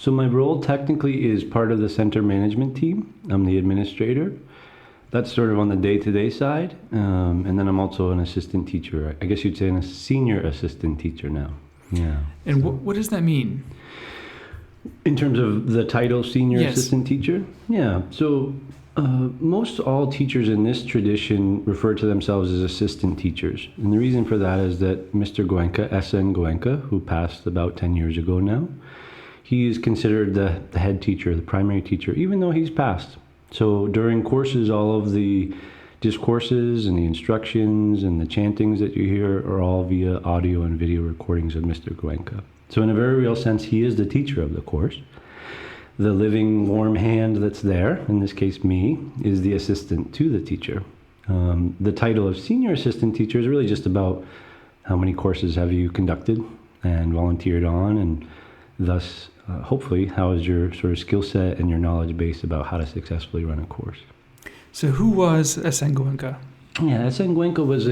So my role technically is part of the center management team. I'm the administrator. That's sort of on the day-to-day side. And then I'm also an assistant teacher. I guess you'd say a senior assistant teacher now. Yeah. And what does that mean? In terms of the title senior Yes. assistant teacher? Yeah. So most all teachers in this tradition refer to themselves as assistant teachers. And the reason for that is that Mr. Goenka, S.N. Goenka, who passed about 10 years ago now, he is considered the head teacher, the primary teacher, even though he's passed. So during courses, all of the discourses and the instructions and the chantings that you hear are all via audio and video recordings of Mr. Goenka. So in a very real sense, he is the teacher of the course. The living warm hand that's there, in this case me, is the assistant to the teacher. The title of senior assistant teacher is really just about how many courses have you conducted and volunteered on, and thus hopefully how is your sort of skill set and your knowledge base about how to successfully run a course. So who was S.N. Goenka? Yeah, S.N. Goenka was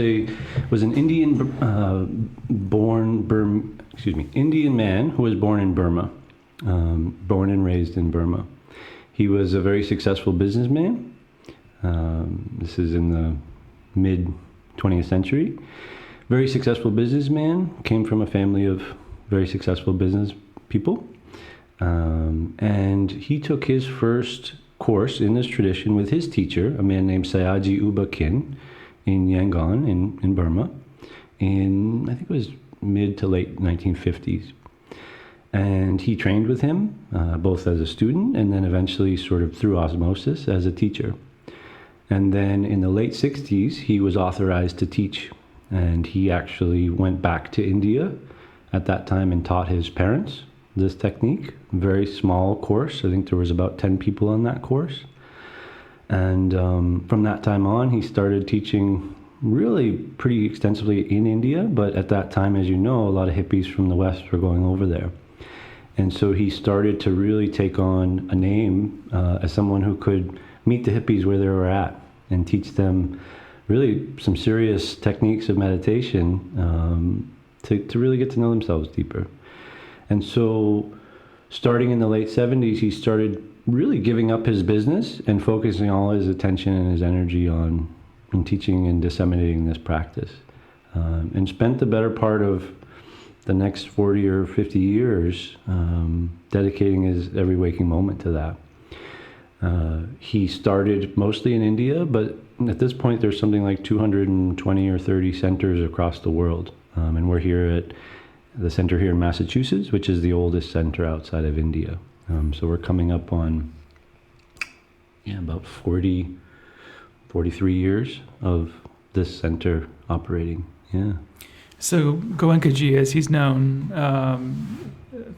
an Indian Indian man who was born in Burma, born and raised in Burma. He was a very successful businessman. This is in the mid 20th century. Very successful businessman, came from a family of very successful business people. And he took his first course in this tradition with his teacher, a man named Sayaji Uba Khin, in Yangon in Burma, in I think it was mid to late 1950s. And he trained with him, both as a student and then eventually sort of through osmosis as a teacher. And then in the late 60s, he was authorized to teach. And he actually went back to India at that time and taught his parents this technique. Very small course. I think there was about 10 people on that course. And from that time on, he started teaching really pretty extensively in India. But at that time, as you know, a lot of hippies from the West were going over there. And so he started to really take on a name as someone who could meet the hippies where they were at and teach them really some serious techniques of meditation to really get to know themselves deeper. And so starting in the late 70s, he started really giving up his business and focusing all his attention and his energy on teaching and disseminating this practice. And spent the better part of the next 40 or 50 years dedicating his every waking moment to that. He started mostly in India, but at this point there's something like 220 or 30 centers across the world. And we're here at the center here in Massachusetts, which is the oldest center outside of India. So we're coming up on about 43 years of this center operating. Yeah. So Goenka-ji, as he's known,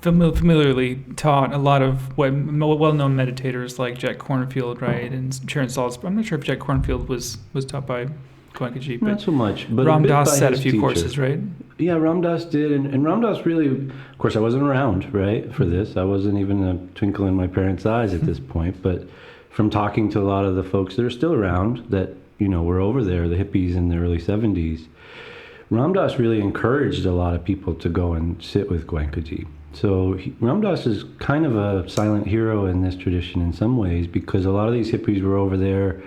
familiarly taught a lot of well-known meditators like Jack Kornfield, right, and Sharon Salzberg. I'm not sure if Jack Kornfield was taught by Goenka-ji, but not so much. But Ram Dass had a few teacher. Courses, right? Yeah, Ram Dass did, and Ram Dass really, of course, I wasn't around, right, for this. I wasn't even a twinkle in my parents' eyes at this point, but from talking to a lot of the folks that are still around that, were over there, the hippies in the early 70s, Ram Dass really encouraged a lot of people to go and sit with Goenka-ji. So Ram Dass is kind of a silent hero in this tradition in some ways, because a lot of these hippies were over there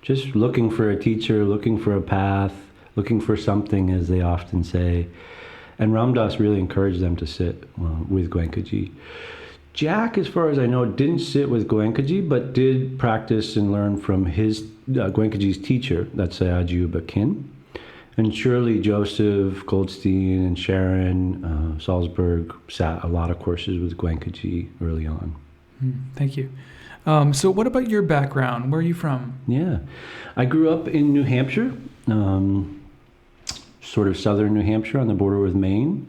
just looking for a teacher, looking for a path, looking for something, as they often say. And Ram Dass really encouraged them to sit with Goenka-ji. Jack, as far as I know, didn't sit with Goenka-ji, but did practice and learn from his Goenka-ji's teacher, that's Sayaji Uba Khin. And surely Joseph Goldstein and Sharon Salzberg sat a lot of courses with Goenka-ji early on. Thank you. So what about your background? Where are you from? Yeah, I grew up in New Hampshire, sort of southern New Hampshire on the border with Maine.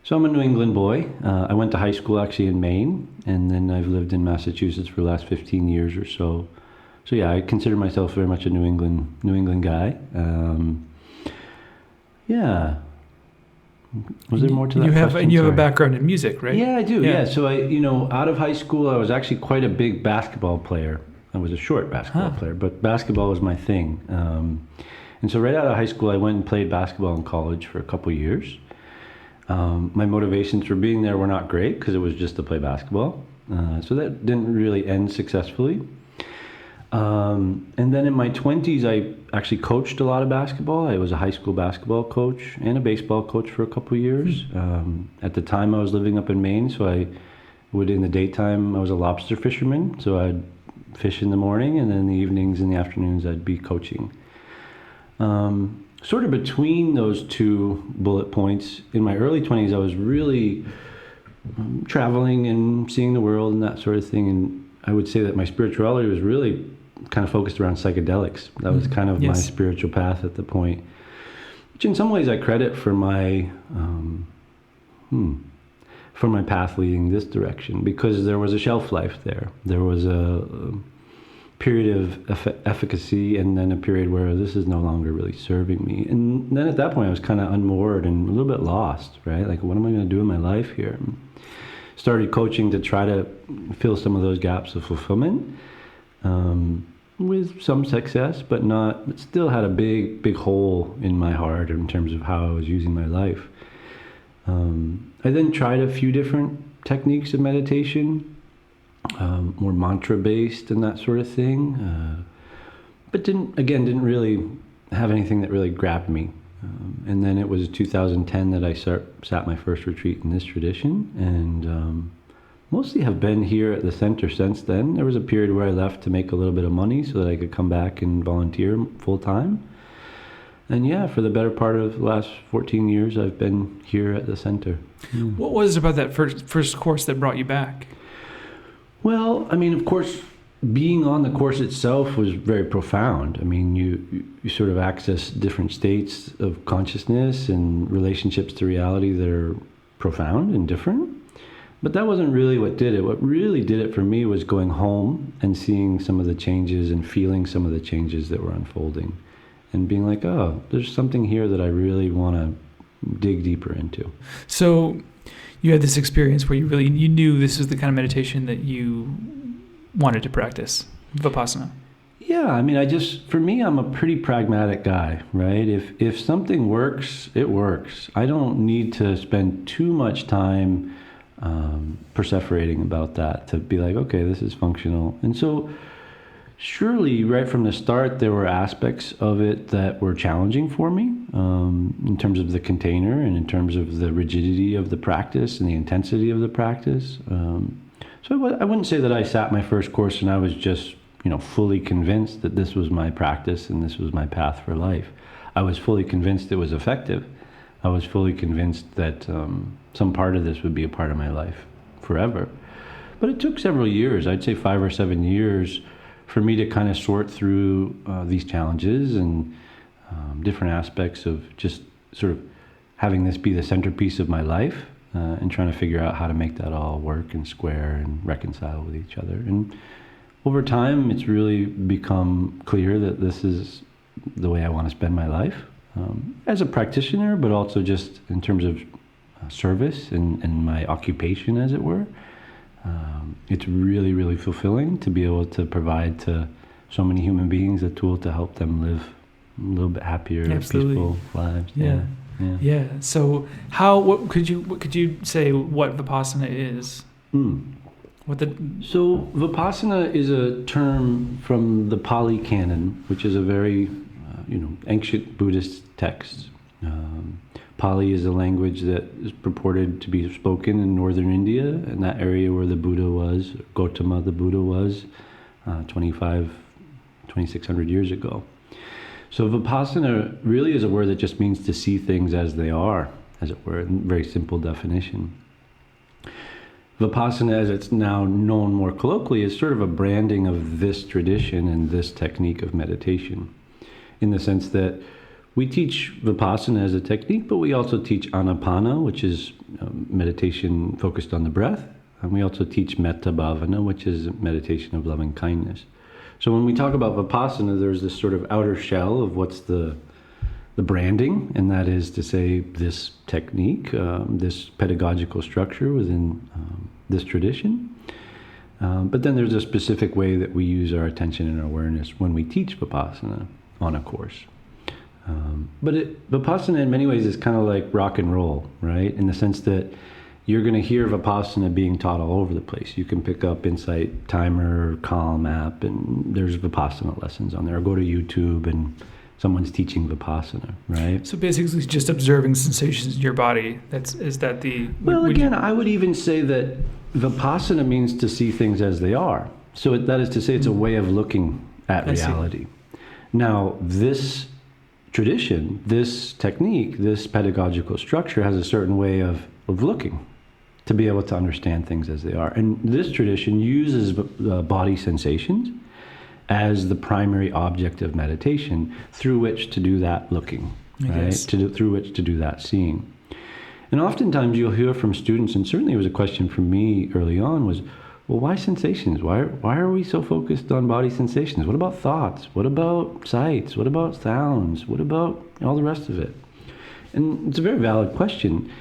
So I'm a New England boy. I went to high school actually in Maine, and then I've lived in Massachusetts for the last 15 years or so. So yeah, I consider myself very much a New England guy. Yeah. Was there more to that question? You have a background in music, right? Yeah, I do. Yeah. So out of high school, I was actually quite a big basketball player. I was a short basketball player, but basketball was my thing. And so right out of high school, I went and played basketball in college for a couple of years. My motivations for being there were not great because it was just to play basketball. So that didn't really end successfully. And then in my 20s, I actually coached a lot of basketball. I was a high school basketball coach and a baseball coach for a couple of years. At the time, I was living up in Maine, so I would, in the daytime, I was a lobster fisherman. So I'd fish in the morning, and then in the evenings and the afternoons, I'd be coaching. Sort of between those two bullet points, in my early 20s, I was really traveling and seeing the world and that sort of thing. And I would say that my spirituality was really kind of focused around psychedelics. That was kind of my spiritual path at the point, which in some ways I credit for my path leading this direction, because there was a shelf life there. There was a period of efficacy, and then a period where this is no longer really serving me. And then at that point I was kind of unmoored and a little bit lost, right? Like, what am I going to do in my life here? Started coaching to try to fill some of those gaps of fulfillment, with some success, but still had a big hole in my heart in terms of how I was using my life. I then tried a few different techniques of meditation, more mantra-based and that sort of thing, but didn't really have anything that really grabbed me. And then it was 2010 that I sat my first retreat in this tradition, and mostly have been here at the center since then. There was a period where I left to make a little bit of money so that I could come back and volunteer full-time. And yeah, for the better part of the last 14 years, I've been here at the center. What was it about that first course that brought you back? Well, I mean, of course, being on the course itself was very profound. I mean, you sort of access different states of consciousness and relationships to reality that are profound and different. But that wasn't really what did it. What really did it for me was going home and seeing some of the changes and feeling some of the changes that were unfolding, and being like, oh, there's something here that I really want to dig deeper into. So you had this experience where you knew this was the kind of meditation that you wanted to practice, Vipassana. Yeah, I mean, for me, I'm a pretty pragmatic guy, right? If something works, it works. I don't need to spend too much time perseverating about that to be like, okay, this is functional. And so surely right from the start, there were aspects of it that were challenging for me, in terms of the container and in terms of the rigidity of the practice and the intensity of the practice. So I wouldn't say that I sat my first course and I was just, fully convinced that this was my practice and this was my path for life. I was fully convinced it was effective. I was fully convinced that some part of this would be a part of my life forever. But it took several years, I'd say 5 or 7 years, for me to kind of sort through these challenges and different aspects of just sort of having this be the centerpiece of my life, and trying to figure out how to make that all work and square and reconcile with each other. And over time, it's really become clear that this is the way I want to spend my life, as a practitioner, but also just in terms of service and my occupation, as it were. It's really, really fulfilling to be able to provide to so many human beings a tool to help them live a little bit happier, peaceful lives. Yeah. So what could you say what Vipassana is? So Vipassana is a term from the Pali Canon, which is a very ancient Buddhist text. Pali is a language that is purported to be spoken in northern India, in that area where the Buddha was, Gautama the Buddha was, 2,600 years ago. So Vipassana really is a word that just means to see things as they are, as it were, in very simple definition. Vipassana, as it's now known more colloquially, is sort of a branding of this tradition and this technique of meditation, in the sense that we teach Vipassana as a technique, but we also teach Anapana, which is meditation focused on the breath, and we also teach Metta Bhavana, which is meditation of loving kindness. So when we talk about Vipassana, there's this sort of outer shell of what's the branding, and that is to say this technique, this pedagogical structure within this tradition. But then there's a specific way that we use our attention and our awareness when we teach Vipassana on a course. But Vipassana in many ways is kind of like rock and roll, right? In the sense that you're going to hear Vipassana being taught all over the place. You can pick up Insight Timer, Calm app, and there's Vipassana lessons on there. Or go to YouTube and someone's teaching Vipassana, right? So basically just observing sensations in your body. Well, again, I would even say that Vipassana means to see things as they are. So that is to say it's a way of looking at reality. Now, this tradition, this technique, this pedagogical structure has a certain way of looking to be able to understand things as they are. And this tradition uses body sensations as the primary object of meditation through which to do that looking, right? Through which to do that seeing. And oftentimes you'll hear from students, and certainly it was a question from me early on, was, well, why sensations? Why are we so focused on body sensations? What about thoughts? What about sights? What about sounds? What about all the rest of it? And it's a very valid question.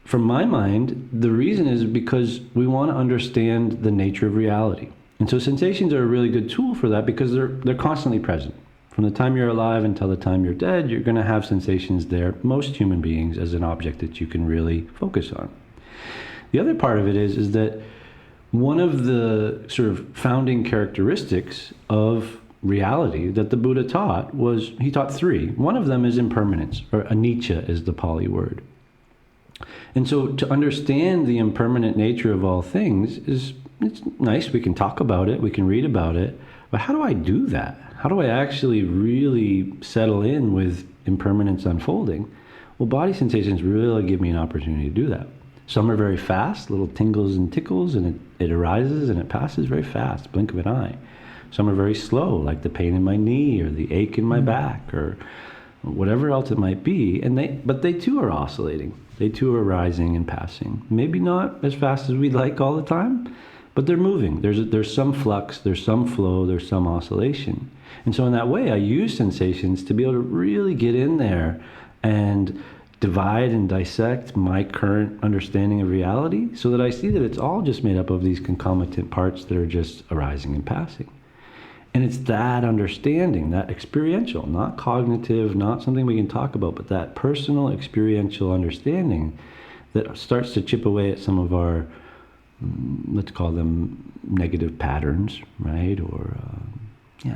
From my mind, the reason is because we want to understand the nature of reality. And so sensations are a really good tool for that because they're constantly present. From the time you're alive until the time you're dead, you're going to have sensations there, most human beings, as an object that you can really focus on. The other part of it is that one of the sort of founding characteristics of reality that the Buddha taught was, he taught three. One of them is impermanence, or anicca is the Pali word. And so to understand the impermanent nature of all things it's nice. We can talk about it, we can read about it, but how do I do that? How do I actually really settle in with impermanence unfolding? Well, body sensations really give me an opportunity to do that. Some are very fast, little tingles and tickles, and it arises and it passes very fast, blink of an eye. Some are very slow, like the pain in my knee or the ache in my back or whatever else it might be. But they too are oscillating. They too are rising and passing. Maybe not as fast as we'd like all the time, but they're moving. There's some flux, there's some flow, there's some oscillation. And so in that way, I use sensations to be able to really get in there and divide and dissect my current understanding of reality so that I see that it's all just made up of these concomitant parts that are just arising and passing. And it's that understanding, that experiential, not cognitive, not something we can talk about, but that personal experiential understanding that starts to chip away at some of our, let's call them negative patterns, right? Or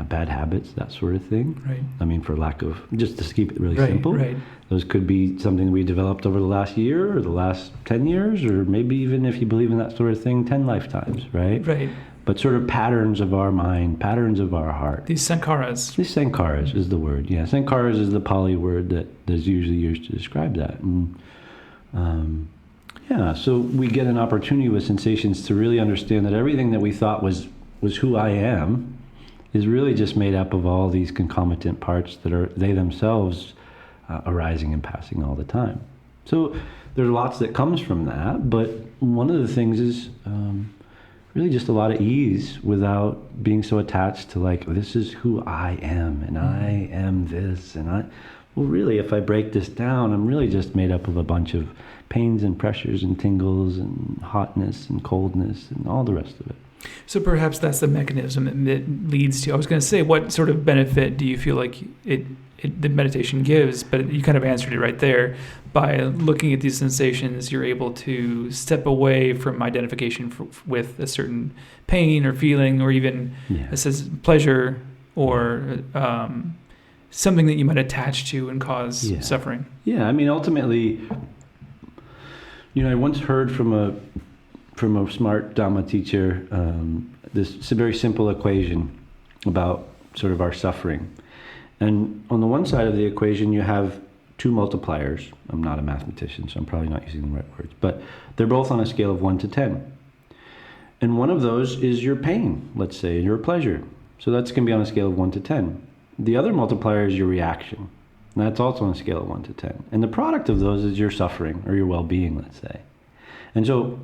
bad habits, that sort of thing. Right. I mean, for lack of, just to keep it really simple. Right. Those could be something we developed over the last year or the last 10 years, or maybe even, if you believe in that sort of thing, 10 lifetimes, right? Right. But sort of patterns of our mind, patterns of our heart. These sankharas. These sankharas is the word, yeah. Sankharas is the Pali word that is usually used to describe that. And, so we get an opportunity with sensations to really understand that everything that we thought was who I am is really just made up of all these concomitant parts that are they themselves arising and passing all the time. So there's lots that comes from that, but one of the things is really just a lot of ease without being so attached to like, this is who I am, and I am this, and well, really, if I break this down, I'm really just made up of a bunch of pains and pressures and tingles and hotness and coldness and all the rest of it. So perhaps that's the mechanism that leads to, I was going to say, what sort of benefit do you feel like the meditation gives? But you kind of answered it right there. By looking at these sensations, you're able to step away from identification with a certain pain or feeling, or even a sense of pleasure, or something that you might attach to and cause suffering. Yeah, I mean, ultimately, I once heard from a smart Dhamma teacher this very simple equation about sort of our suffering. And on the one side of the equation, you have two multipliers. I'm not a mathematician, so I'm probably not using the right words, but they're both on a scale of 1 to 10. And one of those is your pain, let's say, and your pleasure. So that's going to be on a scale of 1 to 10. The other multiplier is your reaction. And that's also on a scale of 1 to 10. And the product of those is your suffering or your well-being, let's say. And so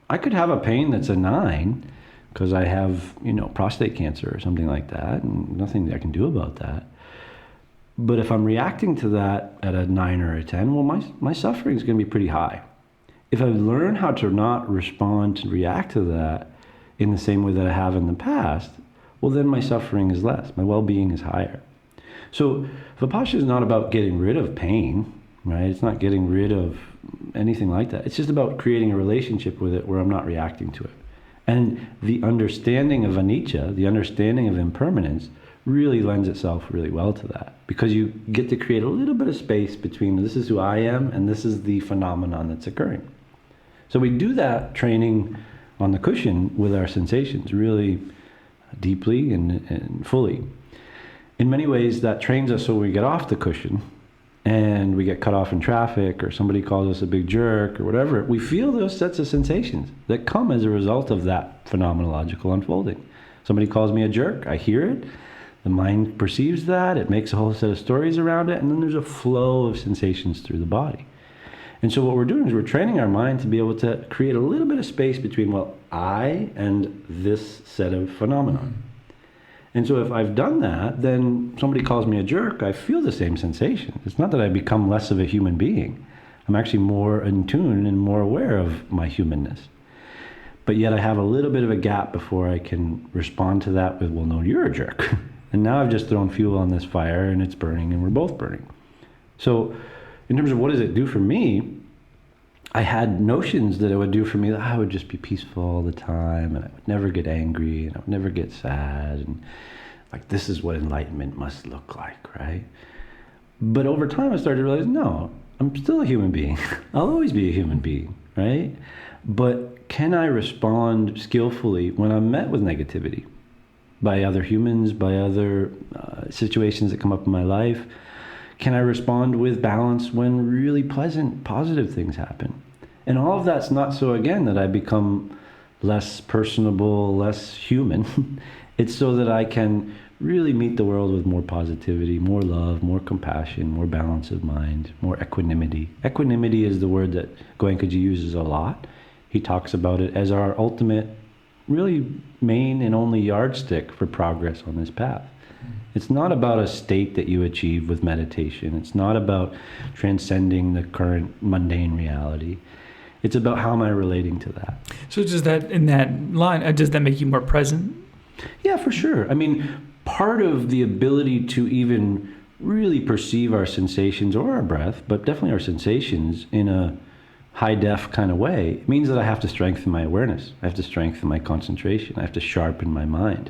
I could have a pain that's a 9 because I have, prostate cancer or something like that, and nothing I can do about that. But if I'm reacting to that at a 9 or a 10, well, my suffering is going to be pretty high. If I learn how to not respond to react to that in the same way that I have in the past, well, then my suffering is less. My well-being is higher. So Vipassana is not about getting rid of pain, right? It's not getting rid of anything like that. It's just about creating a relationship with it where I'm not reacting to it. And the understanding of anicca, the understanding of impermanence, really lends itself really well to that, because you get to create a little bit of space between this is who I am and this is the phenomenon that's occurring. So we do that training on the cushion with our sensations really deeply and fully. In many ways, that trains us so we get off the cushion and we get cut off in traffic, or somebody calls us a big jerk or whatever. We feel those sets of sensations that come as a result of that phenomenological unfolding. Somebody calls me a jerk, I hear it, the mind perceives that, it makes a whole set of stories around it, and then there's a flow of sensations through the body. And so what we're doing is we're training our mind to be able to create a little bit of space between, well, I and this set of phenomenon. And so if I've done that, then somebody calls me a jerk, I feel the same sensation. It's not that I become less of a human being. I'm actually more in tune and more aware of my humanness. But yet I have a little bit of a gap before I can respond to that with, well, no, you're a jerk. And now I've just thrown fuel on this fire and it's burning and we're both burning. So in terms of what does it do for me, I had notions that it would do for me that I would just be peaceful all the time, and I would never get angry, and I would never get sad, and like this is what enlightenment must look like, right? But over time I started to realize, no, I'm still a human being. I'll always be a human being, right? But can I respond skillfully when I'm met with negativity by other humans, by other situations that come up in my life? Can I respond with balance when really pleasant, positive things happen? And all of that's not so, again, that I become less personable, less human. It's so that I can really meet the world with more positivity, more love, more compassion, more balance of mind, more equanimity. Equanimity is the word that Goenkaji uses a lot. He talks about it as our ultimate, really main and only yardstick for progress on this path. It's not about a state that you achieve with meditation. It's not about transcending the current mundane reality. It's about how am I relating to that. So does that, in that line, does that make you more present? Yeah, for sure. I mean, part of the ability to even really perceive our sensations or our breath, but definitely our sensations in a high-def kind of way, means that I have to strengthen my awareness. I have to strengthen my concentration. I have to sharpen my mind.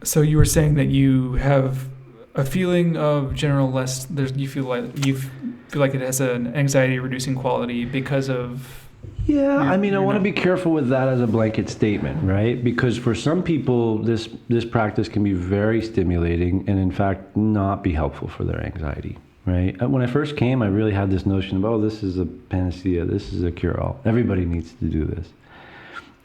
So you were saying that you have a feeling of general less. You feel like it has an anxiety-reducing quality because of. Yeah, I mean, I want to be careful with that as a blanket statement, right? Because for some people, this practice can be very stimulating and, in fact, not be helpful for their anxiety, right? When I first came, I really had this notion of, oh, this is a panacea, this is a cure-all. Everybody needs to do this.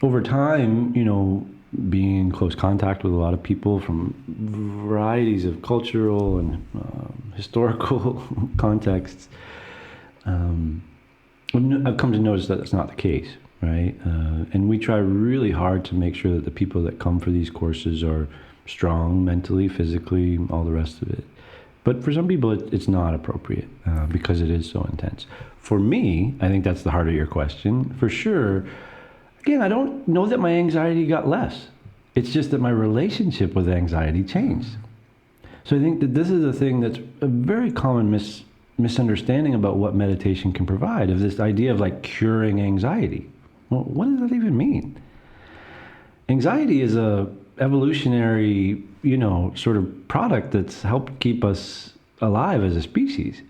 Over time, being in close contact with a lot of people from varieties of cultural and historical contexts, I've come to notice that that's not the case, right? And we try really hard to make sure that the people that come for these courses are strong mentally, physically, all the rest of it. But for some people, it's not appropriate because it is so intense. For me, I think that's the heart of your question. For sure, again, I don't know that my anxiety got less. It's just that my relationship with anxiety changed. So I think that this is a thing that's a very common misunderstanding about what meditation can provide, of this idea of like curing anxiety. Well, what does that even mean? Anxiety is a evolutionary, sort of product that's helped keep us alive as a species.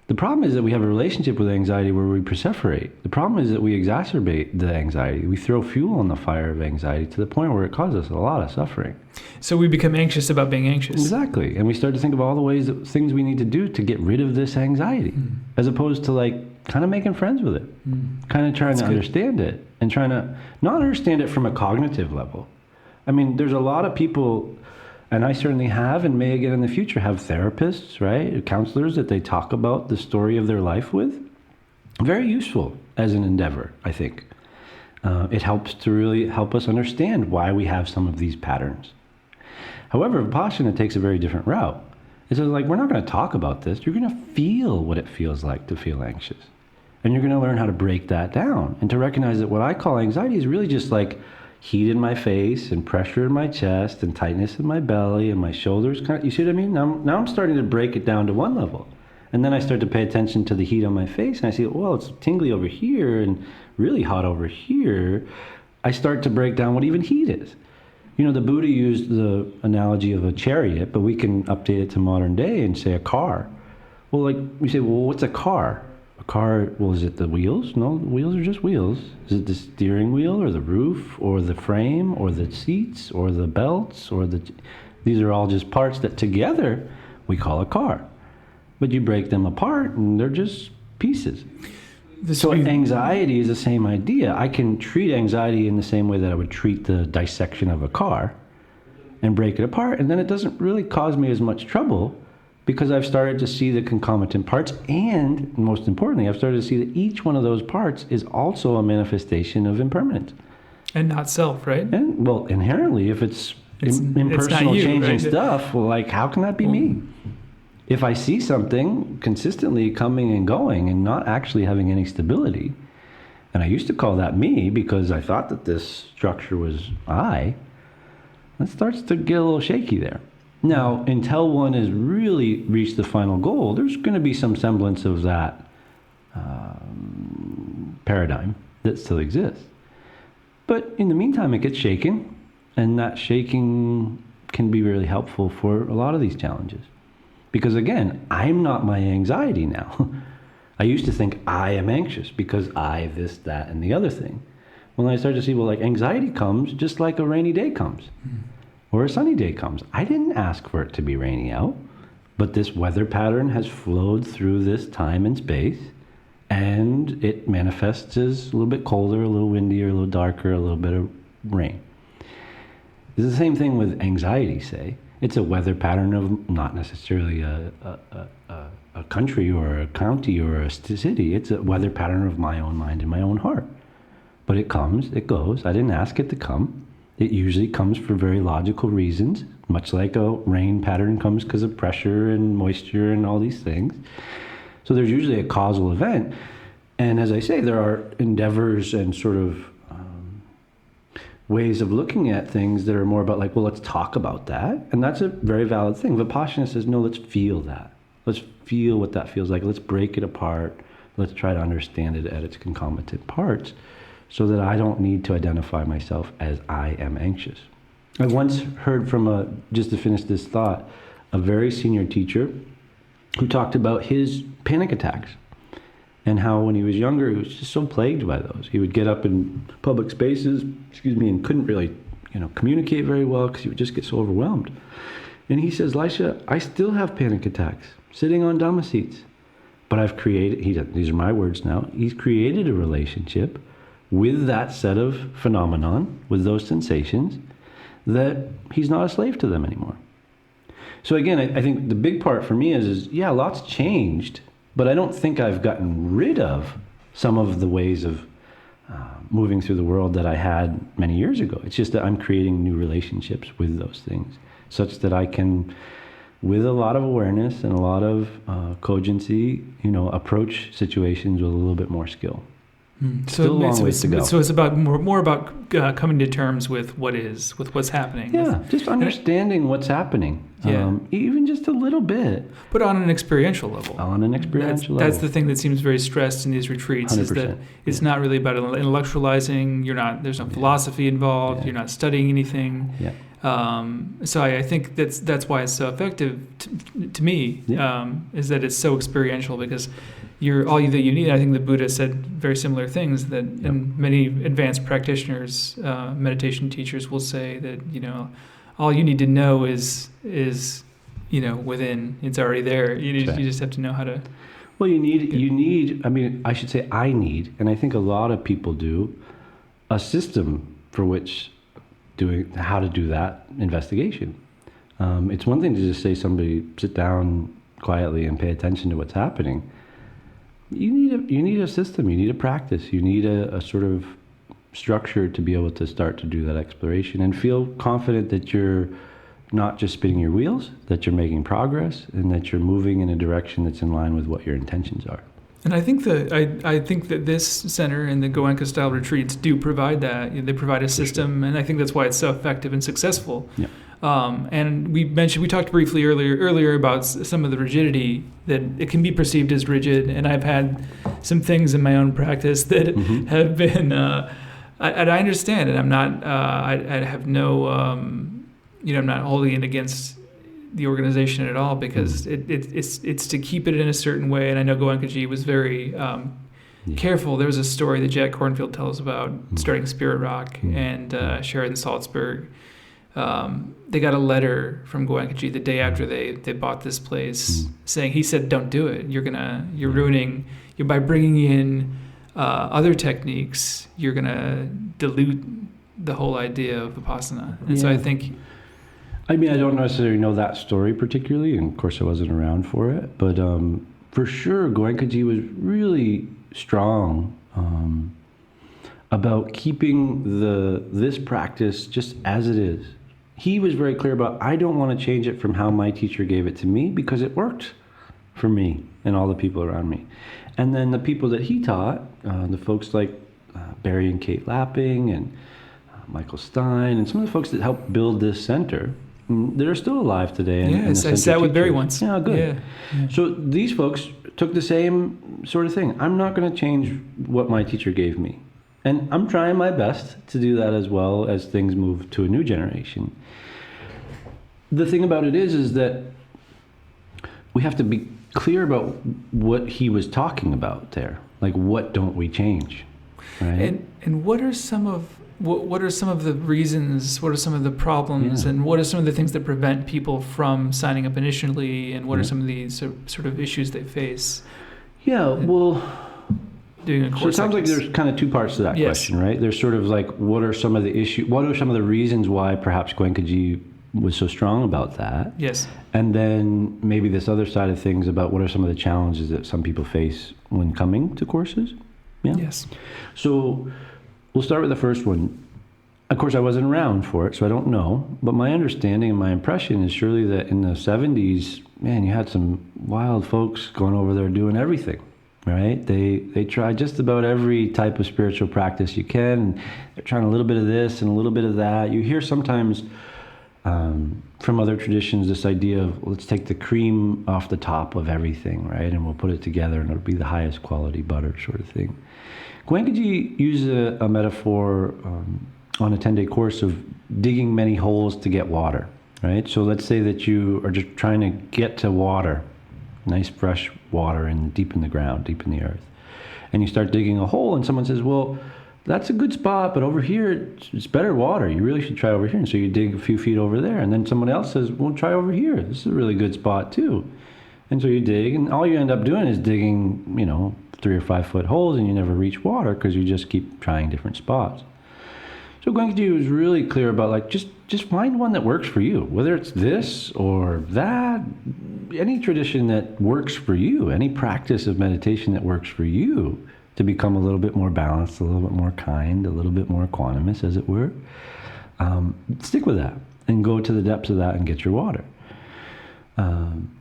The problem is that we have a relationship with anxiety where we perseverate. The problem is that we exacerbate the anxiety. We throw fuel on the fire of anxiety to the point where it causes a lot of suffering. So we become anxious about being anxious. Exactly. And we start to think of all the things we need to do to get rid of this anxiety, as opposed to kind of making friends with it, kind of trying to understand it, and trying to not understand it from a cognitive level. I mean, there's a lot of people, and I certainly have, and may again in the future, have therapists, right? Counselors that they talk about the story of their life with. Very useful as an endeavor, I think. It helps to really help us understand why we have some of these patterns. However, Vipassana takes a very different route. It says, we're not going to talk about this. You're going to feel what it feels like to feel anxious. And you're going to learn how to break that down and to recognize that what I call anxiety is really just heat in my face and pressure in my chest and tightness in my belly and my shoulders. You see what I mean? Now I'm starting to break it down to one level. And then I start to pay attention to the heat on my face, and I see, well, it's tingly over here and really hot over here. I start to break down what even heat is. You know, the Buddha used the analogy of a chariot, but we can update it to modern day and say a car. Well, like, we say, well, what's a car? A car, well, is it the wheels? No, the wheels are just wheels. Is it the steering wheel or the roof or the frame or the seats or the belts or the... These are all just parts that together we call a car. But you break them apart and they're just pieces. So anxiety is the same idea. I can treat anxiety in the same way that I would treat the dissection of a car and break it apart, and then it doesn't really cause me as much trouble because I've started to see the concomitant parts, and most importantly, I've started to see that each one of those parts is also a manifestation of impermanence. And not self, right? And, well, inherently, if it's impersonal, you, changing right? stuff, well, like, how can that be me? If I see something consistently coming and going and not actually having any stability, and I used to call that me because I thought that this structure was I, that starts to get a little shaky there. Now, until one has really reached the final goal, there's going to be some semblance of that paradigm that still exists. But in the meantime, it gets shaken, and that shaking can be really helpful for a lot of these challenges. Because again, I'm not my anxiety now. I used to think I am anxious because I this, that, and the other thing. When I started to see, well, like, anxiety comes just like a rainy day comes or a sunny day comes. I didn't ask for it to be rainy out, but this weather pattern has flowed through this time and space, and it manifests as a little bit colder, a little windier, a little darker, a little bit of rain. It's the same thing with anxiety, say. It's a weather pattern of not necessarily a country or a county or a city. It's a weather pattern of my own mind and my own heart. But it comes, it goes. I didn't ask it to come. It usually comes for very logical reasons, much like a rain pattern comes because of pressure and moisture and all these things. So there's usually a causal event. And as I say, there are endeavors and sort of ways of looking at things that are more about like, well, let's talk about that. And that's a very valid thing. Vipassana says, no, let's feel that. Let's feel what that feels like. Let's break it apart. Let's try to understand it at its concomitant parts so that I don't need to identify myself as I am anxious. I once heard from just to finish this thought, a very senior teacher who talked about his panic attacks and how when he was younger, he was just so plagued by those. He would get up in public spaces, and couldn't really, communicate very well because he would just get so overwhelmed. And he says, Lysha, I still have panic attacks sitting on Dhamma seats, but I've created, these are my words now, he's created a relationship with that set of phenomenon, with those sensations, that he's not a slave to them anymore. So again, I think the big part for me is yeah, lots changed, but I don't think I've gotten rid of some of the ways of moving through the world that I had many years ago. It's just that I'm creating new relationships with those things, such that I can, with a lot of awareness and a lot of cogency, approach situations with a little bit more skill. Still a long ways to go. So it's about more about coming to terms with what is, with what's happening. Yeah, just understanding what's happening. Yeah. Even just a little bit. But on an experiential level. That's the thing that seems very stressed in these retreats 100%. is that it's not really about intellectualizing. There's no philosophy involved. Yeah. You're not studying anything. Yeah. So I think that's why it's so effective to me, is that it's so experiential because all that you need. I think the Buddha said very similar things that, and many advanced practitioners, meditation teachers will say that, all you need to know is within. It's already there. You just have to know how to. Well, I should say I need, and I think a lot of people do, a system for which how to do that investigation. It's one thing to just say somebody sit down quietly and pay attention to what's happening. You need a system. You need a practice. You need a sort of structure to be able to start to do that exploration and feel confident that you're not just spinning your wheels, that you're making progress, and that you're moving in a direction that's in line with what your intentions are. And I think that this center and the Goenka style retreats do provide that. They provide a system, and I think that's why it's so effective and successful. Yeah. And we talked briefly earlier about some of the rigidity, that it can be perceived as rigid. And I've had some things in my own practice that have been, I understand it. I'm not, I have no, I'm not holding it against the organization at all, because it's to keep it in a certain way. And I know Goenkaji was very careful. There was a story that Jack Kornfield tells about starting Spirit Rock and Sheridan Salzburg. They got a letter from Goenkaji the day after they bought this place, saying, he said, "Don't do it. You're ruining. By bringing in other techniques, you're gonna dilute the whole idea of Vipassana." And so I think. I mean, I don't necessarily know that story particularly, and of course I wasn't around for it, but for sure Goenkaji was really strong about keeping this practice just as it is. He was very clear about, I don't want to change it from how my teacher gave it to me, because it worked for me and all the people around me. And then the people that he taught, the folks like Barry and Kate Lapping and Michael Stein, and some of the folks that helped build this center, they're still alive today. And I sat with Barry once. Yeah, good. Yeah. So these folks took the same sort of thing. I'm not going to change what my teacher gave me. And I'm trying my best to do that as well as things move to a new generation. The thing about it is that we have to be clear about what he was talking about there. Like, what don't we change, right? And what are some of the reasons, what are some of the problems, and what are some of the things that prevent people from signing up initially, and what are some of the sort of issues they face? Yeah, well, doing a course. So it sounds like there's kind of two parts to that question, right? There's sort of like, what are some of the reasons why perhaps Goenkaji was so strong about that? Yes. And then maybe this other side of things about what are some of the challenges that some people face when coming to courses? Yeah. Yes. So we'll start with the first one. Of course, I wasn't around for it, so I don't know. But my understanding and my impression is surely that in the 70s, man, you had some wild folks going over there doing everything, right? They tried just about every type of spiritual practice you can. They're trying a little bit of this and a little bit of that. You hear sometimes from other traditions this idea of, let's take the cream off the top of everything, right? And we'll put it together and it'll be the highest quality butter sort of thing. Goenkaji uses a metaphor on a 10-day course of digging many holes to get water, right? So let's say that you are just trying to get to water, nice fresh water deep in the ground, deep in the earth. And you start digging a hole and someone says, well, that's a good spot, but over here it's better water. You really should try over here. And so you dig a few feet over there. And then someone else says, well, try over here. This is a really good spot too. And so you dig, and all you end up doing is digging, 3 or 5 foot holes, and you never reach water because you just keep trying different spots. So Goenkaji was really clear about, like, just find one that works for you, whether it's this or that, any tradition that works for you, any practice of meditation that works for you to become a little bit more balanced, a little bit more kind, a little bit more equanimous, as it were. Stick with that and go to the depths of that and get your water.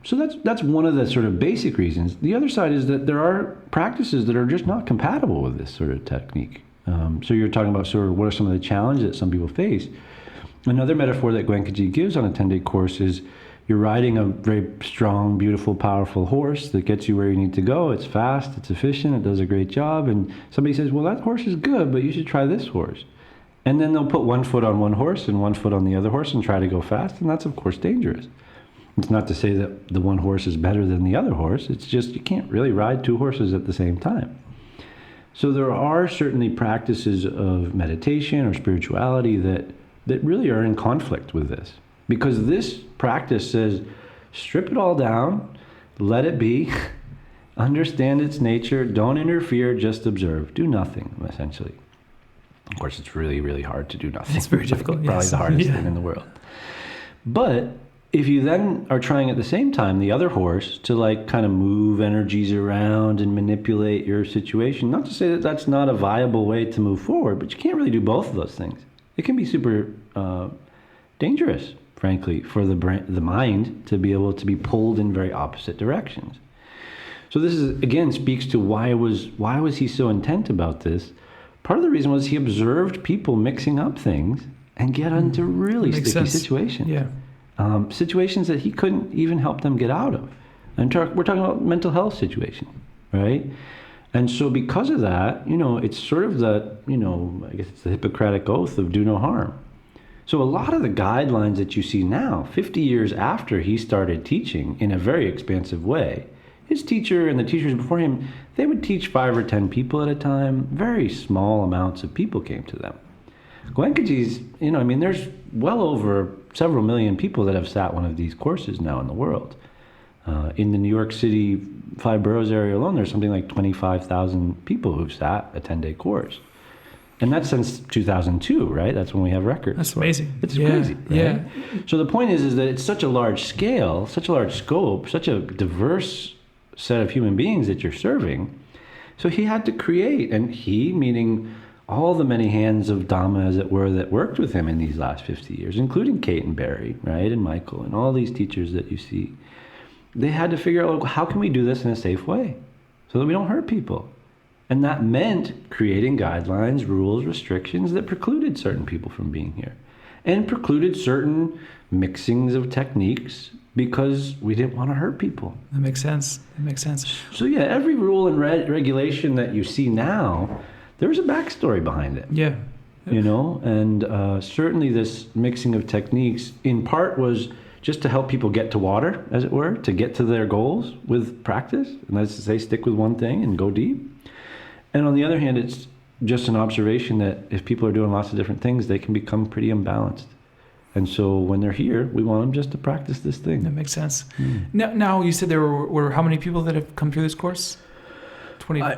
So that's one of the sort of basic reasons. The other side is that there are practices that are just not compatible with this sort of technique. So you're talking about sort of what are some of the challenges that some people face. Another metaphor that Goenkaji gives on a 10-day course is you're riding a very strong, beautiful, powerful horse that gets you where you need to go. It's fast, it's efficient, it does a great job. And somebody says, well, that horse is good, but you should try this horse. And then they'll put one foot on one horse and one foot on the other horse and try to go fast. And that's, of course, dangerous. It's not to say that the one horse is better than the other horse. It's just you can't really ride two horses at the same time. So there are certainly practices of meditation or spirituality that really are in conflict with this. Because this practice says, strip it all down, let it be, understand its nature, don't interfere, just observe. Do nothing, essentially. Of course, it's really, really hard to do nothing. It's very difficult. Probably the hardest thing in the world. But if you then are trying at the same time the other horse to like kind of move energies around and manipulate your situation, not to say that that's not a viable way to move forward, but you can't really do both of those things. It can be super dangerous, frankly, for the mind to be able to be pulled in very opposite directions. So this is, again, speaks to why was he so intent about this. Part of the reason was he observed people mixing up things and get into really sticky situations. Yeah. Situations that he couldn't even help them get out of. And we're talking about mental health situation, right? And so because of that, it's sort of the, I guess it's the Hippocratic oath of do no harm. So a lot of the guidelines that you see now, 50 years after he started teaching in a very expansive way, his teacher and the teachers before him, they would teach 5 or 10 people at a time. Very small amounts of people came to them. Goenkaji's, there's well over several million people that have sat one of these courses now in the world. In the New York City 5 boroughs area alone, there's something like 25,000 people who've sat a 10-day course. And that's since 2002, right? That's when we have records. That's amazing. It's crazy, right? Yeah. So the point is that it's such a large scale, such a large scope, such a diverse set of human beings that you're serving. So he had to create, and he, meaning all the many hands of Dhamma, as it were, that worked with him in these last 50 years, including Kate and Barry, right, and Michael, and all these teachers that you see, they had to figure out, how can we do this in a safe way so that we don't hurt people? And that meant creating guidelines, rules, restrictions that precluded certain people from being here and precluded certain mixings of techniques because we didn't want to hurt people. That makes sense. So yeah, every rule and regulation that you see now, there's a backstory behind it. Yeah. And certainly this mixing of techniques in part was just to help people get to water, as it were, to get to their goals with practice. And that's to say, stick with one thing and go deep. And on the other hand, it's just an observation that if people are doing lots of different things, they can become pretty imbalanced. And so when they're here, we want them just to practice this thing. That makes sense. Now you said there were how many people that have come through this course?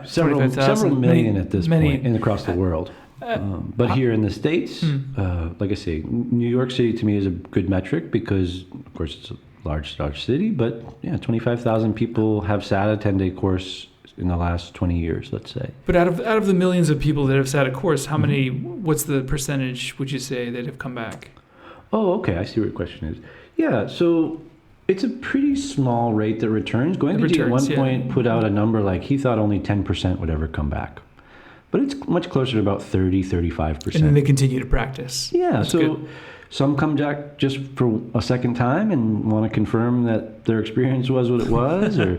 Several million at this point and across the world. But here in the States, like I say, New York City to me is a good metric because, of course, it's a large city. But yeah, 25,000 people have sat a 10-day course in the last 20 years, let's say. But out of the millions of people that have sat a course, how many? What's the percentage, would you say, that have come back? Oh, okay. I see what your question is. Yeah, so it's a pretty small rate that returns. Goenkaji at one point put out a number like he thought only 10% would ever come back. But it's much closer to about 30, 35%. And then they continue to practice. Yeah, That's so good. Some come back just for a second time and want to confirm that their experience was what it was, or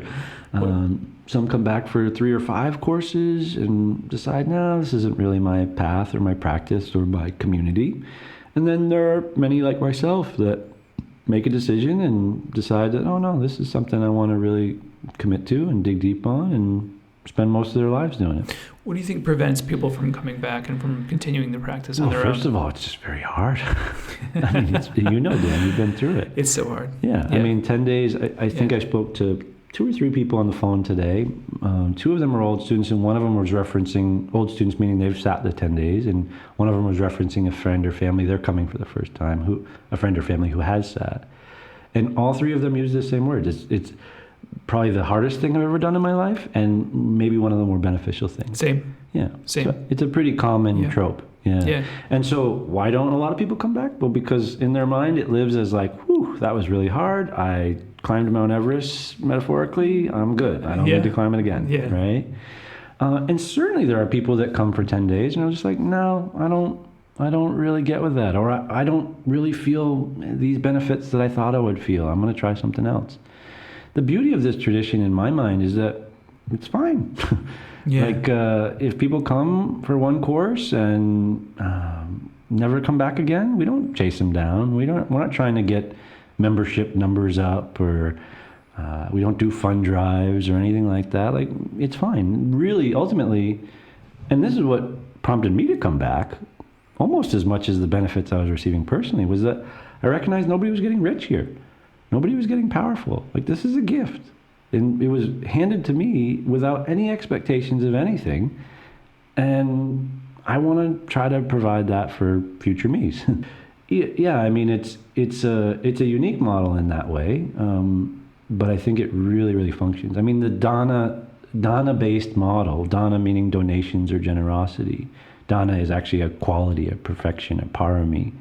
some come back for 3 or 5 courses and decide, no, this isn't really my path or my practice or my community. And then there are many like myself that make a decision and decide that, oh no, this is something I want to really commit to and dig deep on and spend most of their lives doing it. What do you think prevents people from coming back and from continuing the practice on their own? First of all, it's just very hard. I mean, Dan, you've been through it. It's so hard. Yeah. I mean, 10 days, I think I spoke to 2 or 3 people on the phone today. 2 of them are old students, and one of them was referencing old students, meaning they've sat the 10 days, and one of them was referencing a friend or family. They're coming for the first time, a friend or family who has sat. And all 3 of them use the same word. It's probably the hardest thing I've ever done in my life, and maybe one of the more beneficial things. Same. Yeah. Same. So it's a pretty common trope. Yeah. And so why don't a lot of people come back? Well, because in their mind it lives as like, whew, that was really hard. I climbed Mount Everest, metaphorically. I'm good. I don't need to climb it again. Yeah. Right? And certainly there are people that come for 10 days and are just like, no, I don't really get with that. Or I don't really feel these benefits that I thought I would feel. I'm going to try something else. The beauty of this tradition in my mind is that it's fine. Yeah. Like if people come for one course and never come back again, we don't chase them down. We're not trying to get membership numbers up, or we don't do fund drives or anything like that. Like, it's fine. Really, ultimately, and this is what prompted me to come back, almost as much as the benefits I was receiving personally, was that I recognized nobody was getting rich here. Nobody was getting powerful. Like, this is a gift. And it was handed to me without any expectations of anything. And I want to try to provide that for future me's. Yeah, I mean, it's a unique model in that way. But I think it really, really functions. I mean, the Dana-based model, Dana meaning donations or generosity. Dana is actually a quality, a perfection, a parami,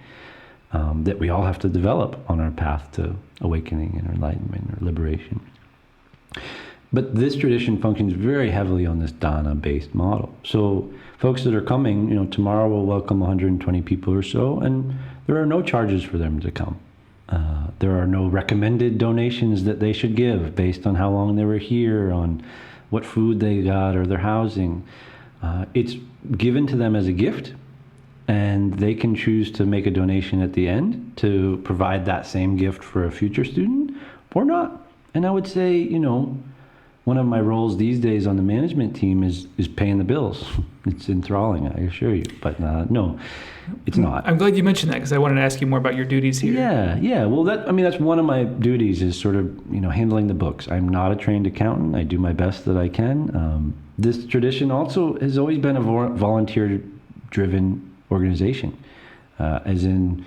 that we all have to develop on our path to awakening and enlightenment or liberation. But this tradition functions very heavily on this dana-based model. So folks that are coming, tomorrow we'll welcome 120 people or so, and there are no charges for them to come. There are no recommended donations that they should give based on how long they were here, on what food they got or their housing. It's given to them as a gift, and they can choose to make a donation at the end to provide that same gift for a future student or not. And I would say, one of my roles these days on the management team is paying the bills. It's enthralling, I assure you. But no, it's not. I'm glad you mentioned that, because I wanted to ask you more about your duties here. Yeah. Well, that's one of my duties, is sort of, handling the books. I'm not a trained accountant. I do my best that I can. This tradition also has always been a volunteer-driven organization, as in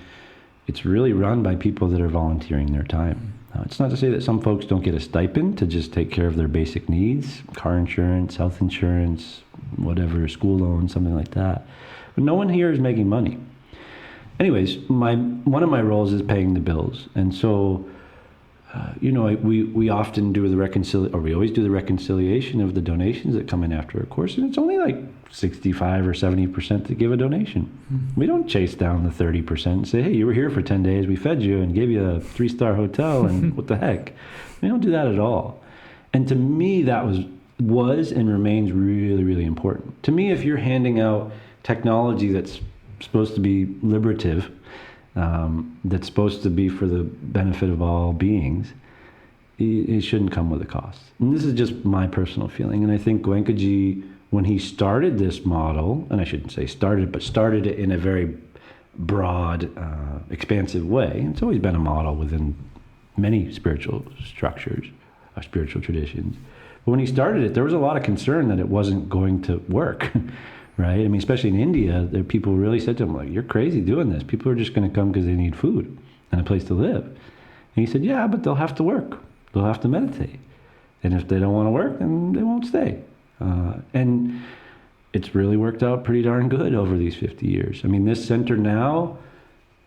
it's really run by people that are volunteering their time. It's not to say that some folks don't get a stipend to just take care of their basic needs, car insurance, health insurance, whatever, school loan, something like that. But no one here is making money. Anyways, one of my roles is paying the bills. And so, we often do we always do the reconciliation of the donations that come in after a course. And it's only like 65 or 70% to give a donation. Mm-hmm. We don't chase down the 30% and say, hey, you were here for 10 days, we fed you and gave you a 3-star hotel, and what the heck? We don't do that at all. And to me, that was and remains really, really important. To me, if you're handing out technology that's supposed to be liberative, that's supposed to be for the benefit of all beings, it shouldn't come with a cost. And this is just my personal feeling. And I think Goenkaji, when he started this model, and I shouldn't say started, but started it in a very broad, expansive way. It's always been a model within many spiritual structures, spiritual traditions. But when he started it, there was a lot of concern that it wasn't going to work, right? I mean, especially in India, there people really said to him, like, you're crazy doing this. People are just going to come because they need food and a place to live. And he said, yeah, but they'll have to work. They'll have to meditate. And if they don't want to work, then they won't stay. And it's really worked out pretty darn good over these 50 years. I mean, this center now,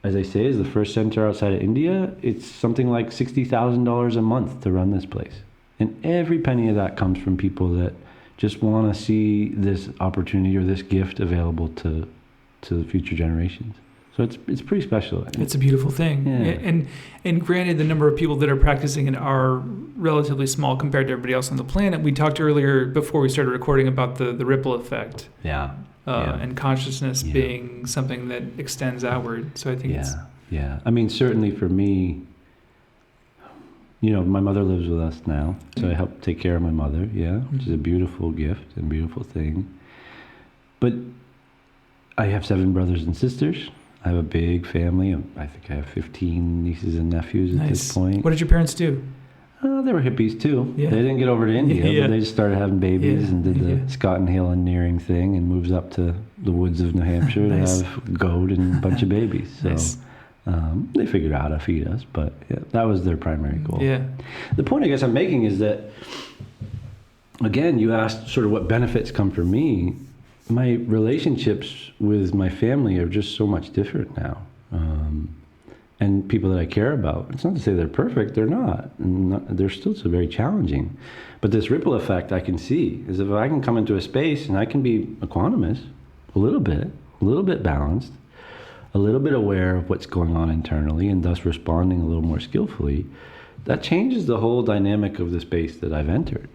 as I say, is the first center outside of India. It's something like $60,000 a month to run this place. And every penny of that comes from people that just want to see this opportunity or this gift available to the future generations. So it's pretty special. It's a beautiful thing. Yeah. And granted, the number of people that are practicing it are relatively small compared to everybody else on the planet. We talked earlier before we started recording about the ripple effect. Yeah. And consciousness being something that extends outward. So I think it's... Yeah. I mean, certainly for me, my mother lives with us now. So I help take care of my mother, which is a beautiful gift and beautiful thing. But I have 7 brothers and sisters. I have a big family. I think I have 15 nieces and nephews at this point. What did your parents do? They were hippies too. Yeah. They didn't get over to India, but they just started having babies and did the Scott and Hale nearing thing and moves up to the woods of New Hampshire to have goat and a bunch of babies. So they figured out how to feed us, but that was their primary goal. Yeah. The point I guess I'm making is that, again, you asked sort of what benefits come for me. My relationships with my family are just so much different now. And people that I care about, it's not to say they're perfect, they're not. They're still very challenging. But this ripple effect I can see is if I can come into a space and I can be equanimous, a little bit balanced, a little bit aware of what's going on internally and thus responding a little more skillfully, that changes the whole dynamic of the space that I've entered.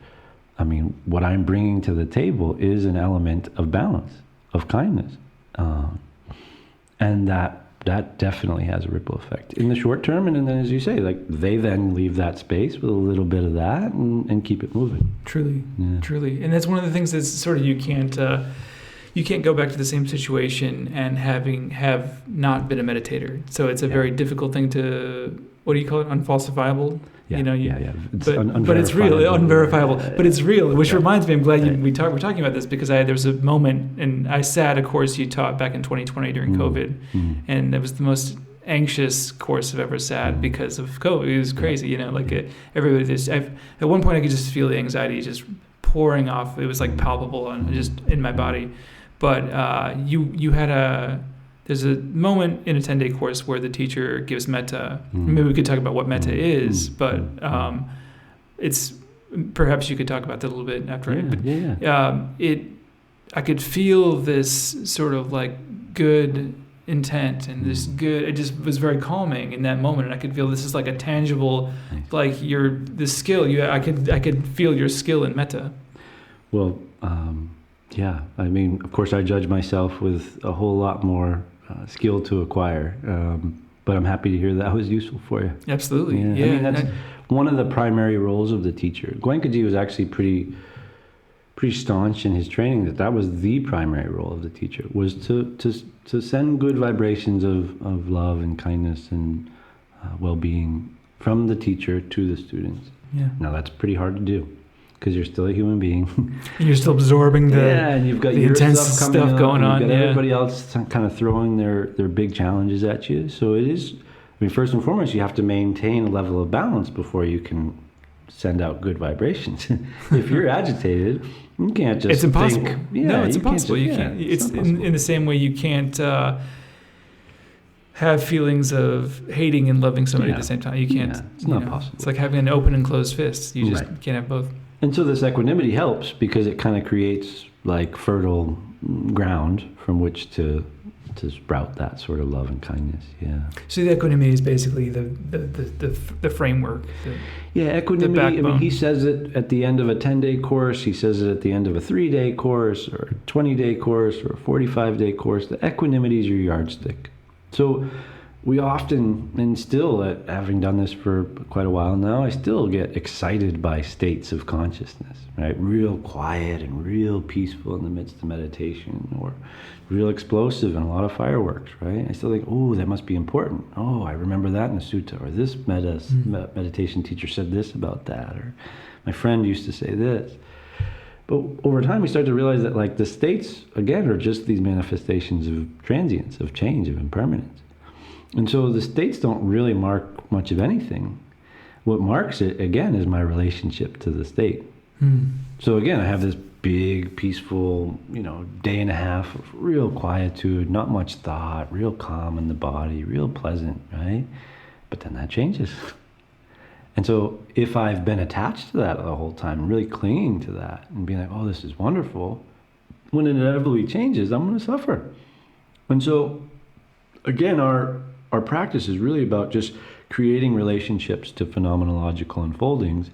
I mean, what I'm bringing to the table is an element of balance, of kindness. And that definitely has a ripple effect in the short term. And then, as you say, like they then leave that space with a little bit of that and keep it moving. Truly. And that's one of the things that's sort of you can't go back to the same situation and have not been a meditator. So it's a very difficult thing to, what do you call it, unfalsifiable? But it's real, unverifiable. But it's real, which reminds me, I'm glad we're talking about this because there was a moment, and I sat a course you taught back in 2020 during COVID, and it was the most anxious course I've ever sat because of COVID. It was crazy, everybody just, at one point I could just feel the anxiety just pouring off. It was like palpable and just in my body. But you had there's a moment in a 10-day course where the teacher gives metta. Maybe we could talk about what metta is, but it's perhaps you could talk about that a little bit after. Yeah. I could feel this sort of like good intent and this good. It just was very calming in that moment, and I could feel this is like a tangible, like the skill. I could feel your skill in metta. Well, yeah. I mean, of course, I judge myself with a whole lot more skill to acquire, but I'm happy to hear that was useful for you. Absolutely. Yeah. I mean, that's one of the primary roles of the teacher. Goenkaji was actually pretty staunch in his training that was the primary role of the teacher, was to send good vibrations of love and kindness and well-being from the teacher to the students. Yeah. Now that's pretty hard to do because you're still a human being. And you're still absorbing and you've got the your intense stuff going on. You've got everybody else kind of throwing their big challenges at you. So it is, I mean, first and foremost, you have to maintain a level of balance before you can send out good vibrations. If you're agitated, you can't just It's impossible. It's impossible. You can't. It's in the same way you can't have feelings of hating and loving somebody at the same time. You can't. It's not possible. It's like having an open and closed fist. You just can't have both. And so this equanimity helps because it kind of creates like fertile ground from which to sprout that sort of love and kindness. Yeah. So the equanimity is basically the framework. Equanimity. The I mean, backbone. he says it at the end of a 10-day course. He says it at the end of a 3-day course, or a 20-day course, or a 45-day course. The equanimity is your yardstick. So we often, and still, having done this for quite a while now, I still get excited by states of consciousness, right? Real quiet and real peaceful in the midst of meditation, or real explosive and a lot of fireworks, right? I still think, oh, that must be important. Oh, I remember that in the sutta, or this meditation teacher said this about that, or my friend used to say this. But over time, we start to realize that like the states, again, are just these manifestations of transience, of change, of impermanence. And so the states don't really mark much of anything. What marks it, again, is my relationship to the state. So again, I have this big, peaceful, day and a half of real quietude, not much thought, real calm in the body, real pleasant, right? But then that changes. And so if I've been attached to that the whole time, really clinging to that and being like, oh, this is wonderful, when it inevitably changes, I'm going to suffer. And so, again, our practice is really about just creating relationships to phenomenological unfoldings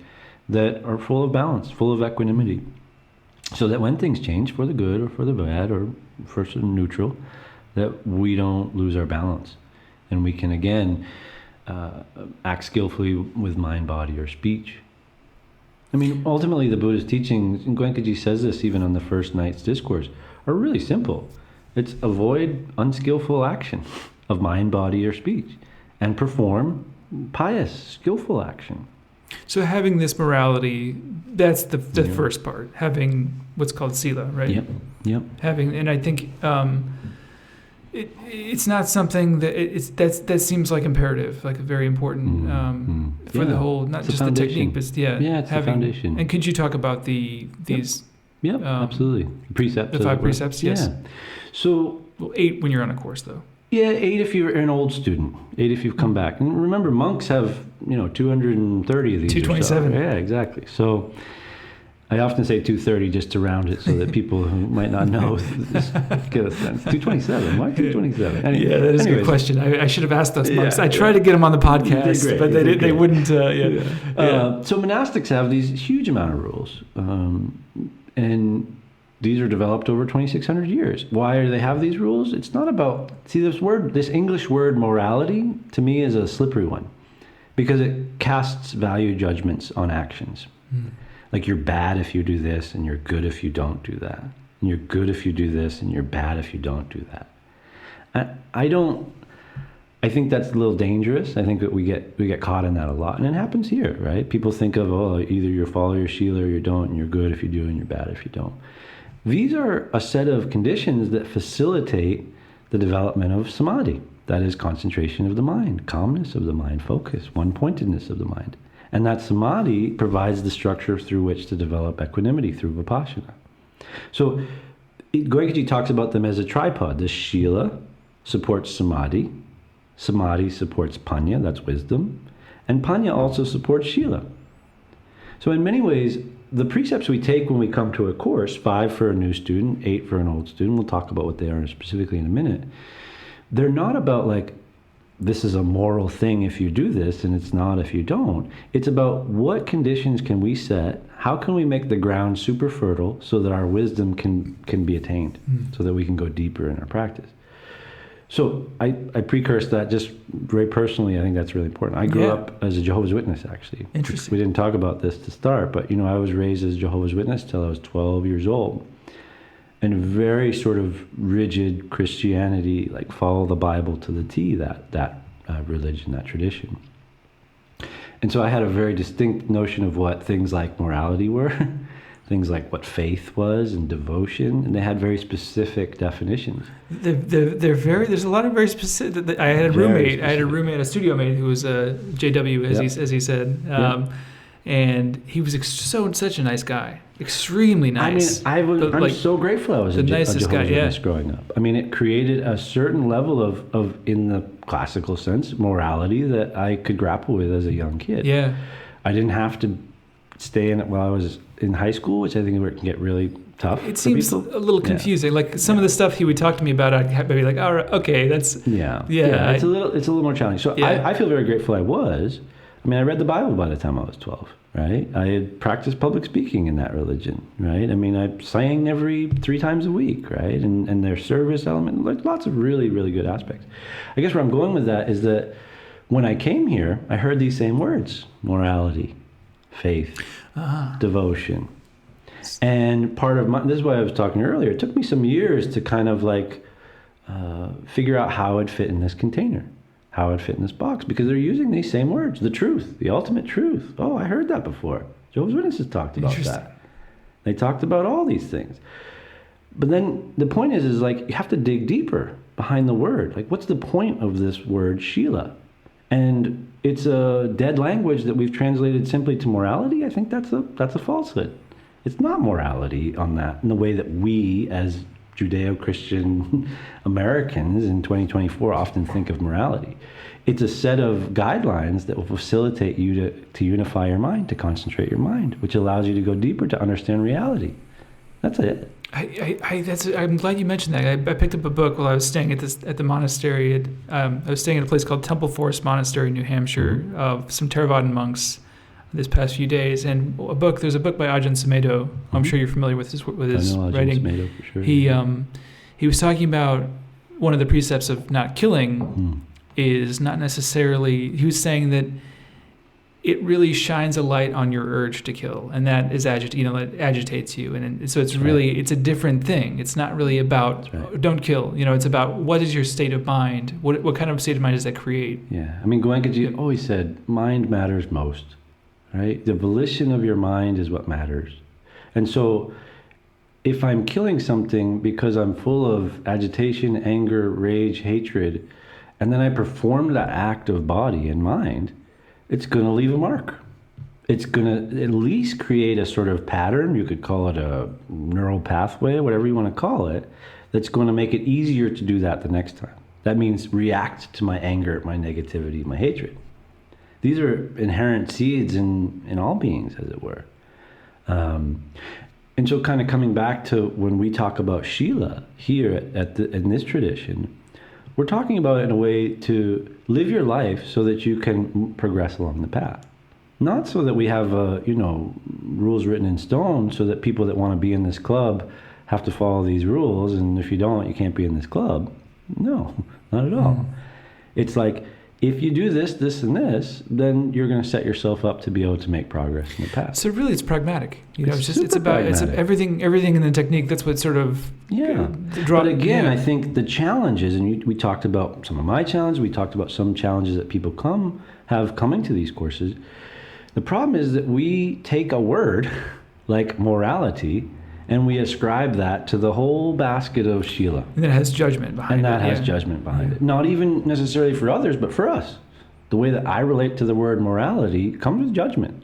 that are full of balance, full of equanimity, so that when things change for the good or for the bad or for some neutral, that we don't lose our balance. And we can, again, act skillfully with mind, body, or speech. I mean, ultimately, the Buddha's teachings, and Goenkaji says this even on the first night's discourse, are really simple. It's avoid unskillful action of mind, body, or speech, and perform pious, skillful action. So having this morality, that's the first part. Having what's called sila, right? Yep. Having, and I think it's not something that seems like imperative, like very important for the whole, not just the technique, but it's the foundation. And could you talk about these? Yep, absolutely. Precepts. The 5 precepts, yes. Yeah. So 8 when you're on a course, though. Yeah, 8 if you're an old student, 8 if you've come back. And remember, monks have 230 of these. 227. Yeah, exactly. So I often say 230 just to round it so that people who might not know get a sense. 227. Why 227? Anyway, yeah, that is a good question. I should have asked those monks. I tried to get them on the podcast, but they wouldn't. So monastics have these huge amount of rules, and these are developed over 2,600 years. Why do they have these rules? It's not about, this English word morality, to me, is a slippery one, because it casts value judgments on actions. Like you're bad if you do this, and you're good if you don't do that. And you're good if you do this, and you're bad if you don't do that. I think that's a little dangerous. I think that we get caught in that a lot. And it happens here, right? People think of, either you follow your shila or you don't, and you're good if you do, and you're bad if you don't. These are a set of conditions that facilitate the development of samadhi. That is concentration of the mind, calmness of the mind, focus, one-pointedness of the mind. And that samadhi provides the structure through which to develop equanimity through vipassana. So Goenkaji talks about them as a tripod. The shila supports samadhi. Samadhi supports panya, that's wisdom. And panya also supports shila. So in many ways, the precepts we take when we come to a course, 5 for a new student, 8 for an old student, we'll talk about what they are specifically in a minute. They're not about like, this is a moral thing if you do this, and it's not if you don't. It's about what conditions can we set, how can we make the ground super fertile so that our wisdom can be attained, so that we can go deeper in our practice. So I precurse that just very personally. I think that's really important. I grew up as a Jehovah's Witness, actually. Interesting. We didn't talk about this to start, but I was raised as a Jehovah's Witness till I was 12 years old. And very sort of rigid Christianity, like follow the Bible to the T, that religion, that tradition. And so I had a very distinct notion of what things like morality were, things like what faith was and devotion, and they had very specific definitions. There's a lot of very specific. I had a roommate, a studio mate who was a JW, as he said, and he was such a nice guy. Extremely nice. I'm so grateful I was a Jehovah's Witness growing up. I mean, it created a certain level of, in the classical sense, morality that I could grapple with as a young kid. Yeah. I didn't have to stay in it while I was in high school, which I think can get really tough. It seems a little confusing. Like some of the stuff he would talk to me about, I'd be like, "All right, okay, that's It's a little more challenging. So I feel very grateful I was. I mean, I read the Bible by the time I was 12. Right? I had practiced public speaking in that religion, right? I mean, I sang 3 times a week, right? And their service element, like lots of really, really good aspects. I guess where I'm going with that is that when I came here, I heard these same words: morality, faith, devotion. And this is why I was talking earlier, it took me some years to kind of like figure out how I'd fit in this container, how I'd fit in this box, because they're using these same words: the truth, the ultimate truth. Oh, I heard that before. Jehovah's Witnesses talked about that. They talked about all these things. But then the point is like, you have to dig deeper behind the word. Like, what's the point of this word Shila? And it's a dead language that we've translated simply to morality. I think that's a falsehood. It's not morality on that, in the way that we as Judeo-Christian Americans in 2024 often think of morality. It's a set of guidelines that will facilitate you to unify your mind, to concentrate your mind, which allows you to go deeper, to understand reality. That's it. I'm glad you mentioned that. I picked up a book while I was staying at the monastery. I was staying at a place called Temple Forest Monastery, New Hampshire, of some Theravadan monks this past few days. And there's a book by Ajahn Sumedho. I'm sure you're familiar with his writing. Sumedho for sure. He was talking about one of the precepts of not killing is not necessarily. He was saying that it really shines a light on your urge to kill, and that is it agitates you, and so it's really it's a different thing. It's not really about don't kill. It's about what is your state of mind. What kind of state of mind does that create? Yeah, I mean, Goenkaji always said mind matters most, right? The volition of your mind is what matters, and so if I'm killing something because I'm full of agitation, anger, rage, hatred, and then I perform that act of body and mind, it's going to leave a mark. It's going to at least create a sort of pattern. You could call it a neural pathway, whatever you want to call it, that's going to make it easier to do that the next time. That means react to my anger, my negativity, my hatred. These are inherent seeds in all beings, as it were. And so kind of coming back to when we talk about Shila here in this tradition, we're talking about it in a way to live your life so that you can progress along the path. Not so that we have, rules written in stone so that people that want to be in this club have to follow these rules, and if you don't, you can't be in this club. No, not at all. It's like, if you do this, this, and this, then you're going to set yourself up to be able to make progress in the path. So really, it's pragmatic. It's about everything in the technique. That's what sort of But again, I think the challenges, and we talked about some of my challenges. We talked about some challenges that people have coming to these courses. The problem is that we take a word like morality, and we ascribe that to the whole basket of Shila. And that has judgment behind it. Not even necessarily for others, but for us. The way that I relate to the word morality comes with judgment.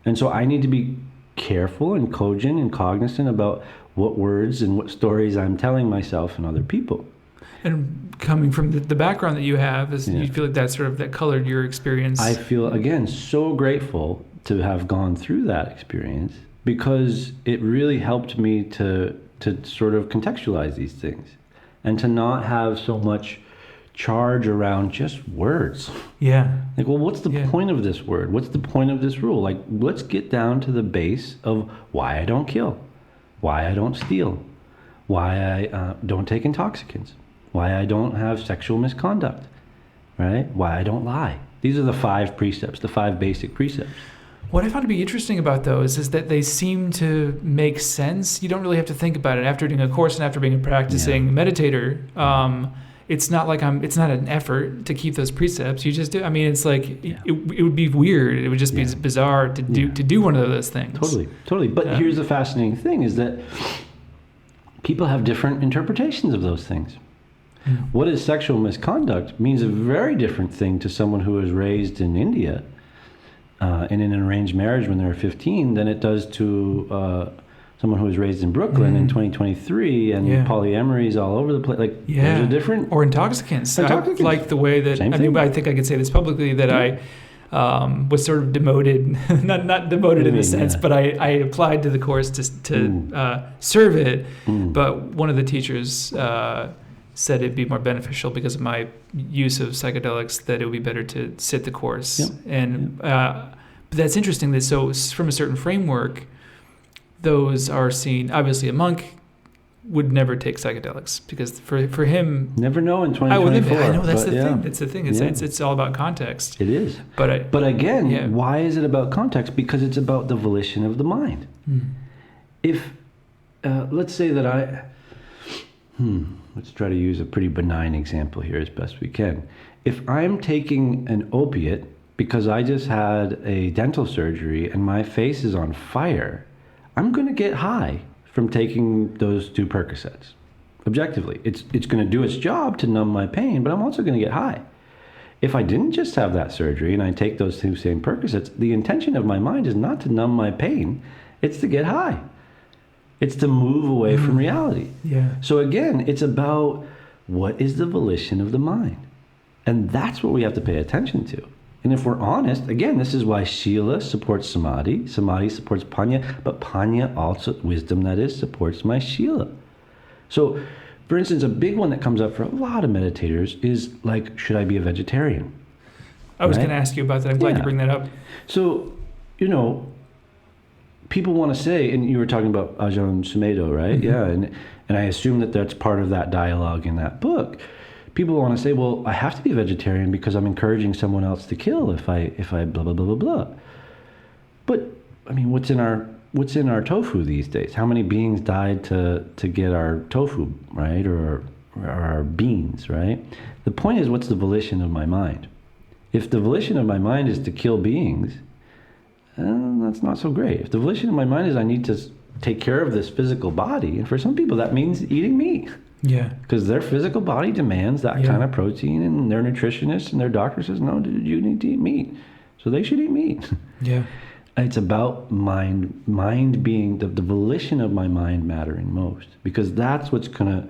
And so I need to be careful and cogent and cognizant about what words and what stories I'm telling myself and other people. And coming from the background that you have, you feel like that colored your experience. I feel, again, so grateful to have gone through that experience, because it really helped me to sort of contextualize these things and to not have so much charge around just words. Yeah. Like, well, what's the point of this word? What's the point of this rule? Like, let's get down to the base of why I don't kill, why I don't steal, why I don't take intoxicants, why I don't have sexual misconduct, right? Why I don't lie. These are the 5 precepts, the 5 basic precepts. What I found to be interesting about those is that they seem to make sense. You don't really have to think about it. After doing a course and after being a practicing meditator, it's not like it's not an effort to keep those precepts. You just do. I mean, it's like it would be weird. It would just be bizarre to do one of those things. Totally. But here's the fascinating thing: is that people have different interpretations of those things. What is sexual misconduct means a very different thing to someone who was raised in India and in an arranged marriage when they were 15 than it does to someone who was raised in Brooklyn in 2023 and polyamory is all over the place. Like, there's a different... Or intoxicants. I like the way that... I think I could say this publicly, that I was sort of demoted, not demoted in the sense, but I applied to the course to serve it, but one of the teachers said it'd be more beneficial because of my use of psychedelics, that it would be better to sit the course. But that's interesting that so from a certain framework, those are seen. Obviously, a monk would never take psychedelics because for him, never know in 2024. I know that's the thing. That's the thing. It's all about context. It is. But again, why is it about context? Because it's about the volition of the mind. If let's say that let's try to use a pretty benign example here as best we can. If I'm taking an opiate because I just had a dental surgery and my face is on fire, I'm going to get high from taking those 2 Percocets. Objectively, it's going to do its job to numb my pain, but I'm also going to get high. If I didn't just have that surgery and I take those 2 same Percocets, the intention of my mind is not to numb my pain, it's to get high. It's to move away from reality. So again, it's about what is the volition of the mind. And that's what we have to pay attention to. And if we're honest, again, this is why Shila supports Samadhi, Samadhi supports Panya, but Panya also, wisdom that is, supports my Shila. So, for instance, a big one that comes up for a lot of meditators is like, should I be a vegetarian? I was going to ask you about that. I'm glad you bring that up. So, people want to say, and you were talking about Ajahn Sumedho, right? And I assume that that's part of that dialogue in that book. People want to say, well, I have to be a vegetarian because I'm encouraging someone else to kill if I blah blah blah blah blah. But I mean, what's in our tofu these days? How many beings died to get our tofu, right, or our beans, right? The point is, what's the volition of my mind? If the volition of my mind is to kill beings, that's not so great. If the volition of my mind is I need to take care of this physical body, and for some people that means eating meat. Because their physical body demands that kind of protein, and their nutritionist and their doctor says, no, dude, you need to eat meat. So they should eat meat. It's about mind being, the volition of my mind mattering most, because that's what's going to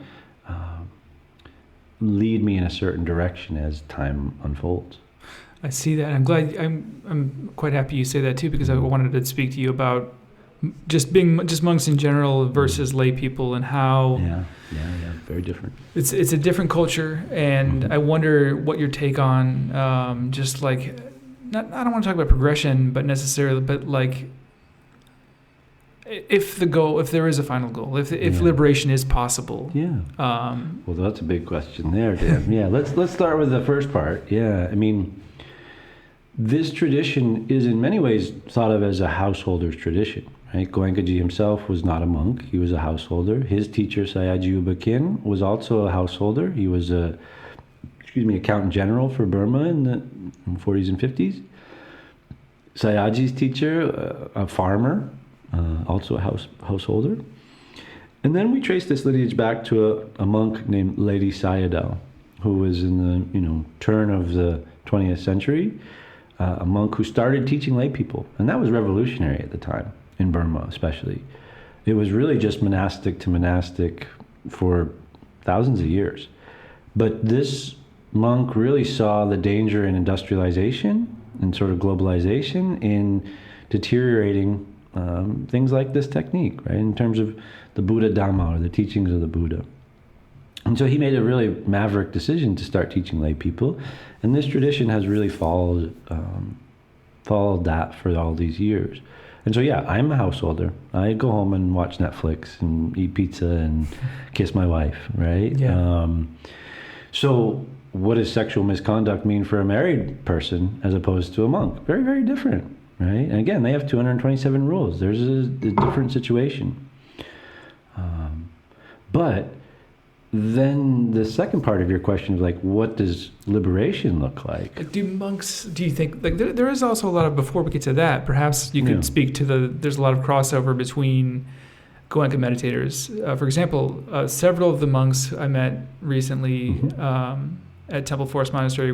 lead me in a certain direction as time unfolds. I see that. I'm glad. I'm quite happy you say that too, because I wanted to speak to you about just monks in general versus lay people and how very different. It's a different culture, and I wonder what your take on just like I don't want to talk about progression, but like if there is a final goal, if liberation is possible. Well, that's a big question there, Dan. Let's start with the first part. I mean, this tradition is in many ways thought of as a householder's tradition. Right? Goenkaji himself was not a monk. He was a householder. His teacher, Sayagyi Ubakin, was also a householder. He was accountant general for Burma in the 40s and 50s. Sayagyi's teacher, a farmer, also a householder. And then we trace this lineage back to a monk named Ledi Sayadaw, who was in the turn of the 20th century, a monk who started teaching lay people. And that was revolutionary at the time. In Burma especially. It was really just monastic to monastic for thousands of years. But this monk really saw the danger in industrialization and sort of globalization in deteriorating things like this technique, right? In terms of the Buddha Dhamma, or the teachings of the Buddha. And so he made a really maverick decision to start teaching lay people. And this tradition has really followed that for all these years. And so, yeah, I'm a householder. I go home and watch Netflix and eat pizza and kiss my wife, right? Yeah. So what does sexual misconduct mean for a married person as opposed to a monk? Very, very different, right? And again, they have 227 rules. There's a different situation. But then the second part of your question is like, what does liberation look like? Do you think, like there is also a lot of, before we get to that, perhaps you could speak to there's a lot of crossover between Goenka meditators. For example, several of the monks I met recently at Temple Forest Monastery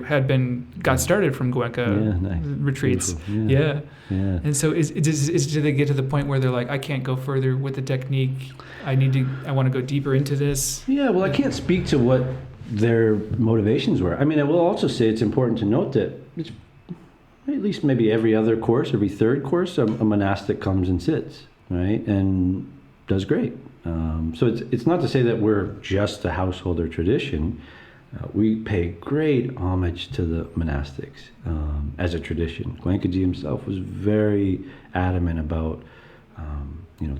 got started from Goenka retreats. Yeah. And so do they get to the point where they're like, I can't go further with the technique, I want to go deeper into this? Yeah, well, I can't speak to what their motivations were. I mean, I will also say it's important to note that it's at least maybe every other course, every third course, a monastic comes and sits, right, and does great. So it's not to say that we're just a householder tradition. We pay great homage to the monastics as a tradition. Goenkaji himself was very adamant about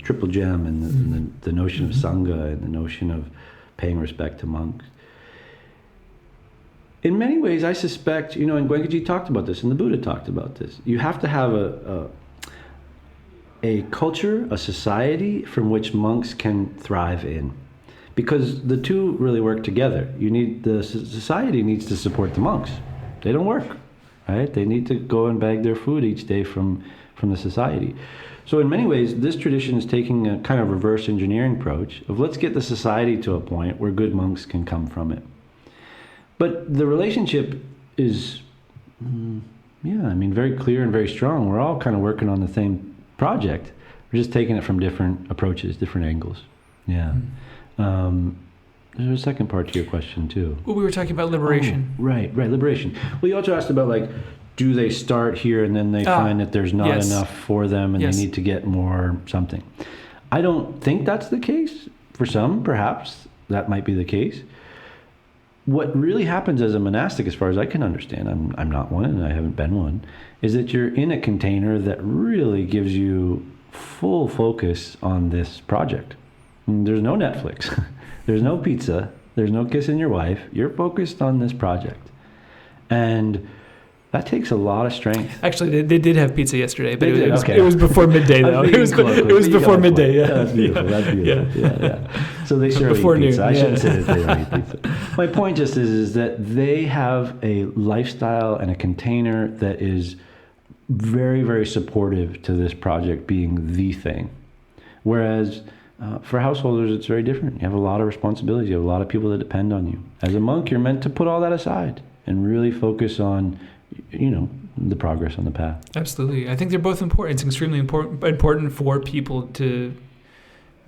triple gem and the notion of sangha and the notion of paying respect to monks. In many ways, I suspect, and Goenkaji talked about this, and the Buddha talked about this. You have to have a culture, a society from which monks can thrive in. Because the two really work together. The society needs to support the monks. They don't work, right? They need to go and bag their food each day from the society. So in many ways, this tradition is taking a kind of reverse engineering approach of let's get the society to a point where good monks can come from it. But the relationship is, very clear and very strong. We're all kind of working on the same project. We're just taking it from different approaches, different angles. Yeah. There's a second part to your question too. Well, we were talking about liberation. Oh, right, liberation. Well, you also asked about do they start here and then they find that there's not enough for them and they need to get more something. I don't think that's the case. For some, perhaps that might be the case. What really happens as a monastic, as far as I can understand, I'm not one and I haven't been one, is that you're in a container that really gives you full focus on this project. There's no Netflix, there's no pizza, there's no kissing your wife. You're focused on this project. And that takes a lot of strength. Actually, they did have pizza yesterday, but it was before midday, though. It was before midday, yeah. That's beautiful, Yeah. So they sure eat pizza. I shouldn't say that they don't eat pizza. My point just is that they have a lifestyle and a container that is very, very supportive to this project being the thing. Whereas for householders, it's very different. You have a lot of responsibilities. You have a lot of people that depend on you. As a monk, you're meant to put all that aside and really focus on, the progress on the path. Absolutely. I think they're both important. It's extremely important for people to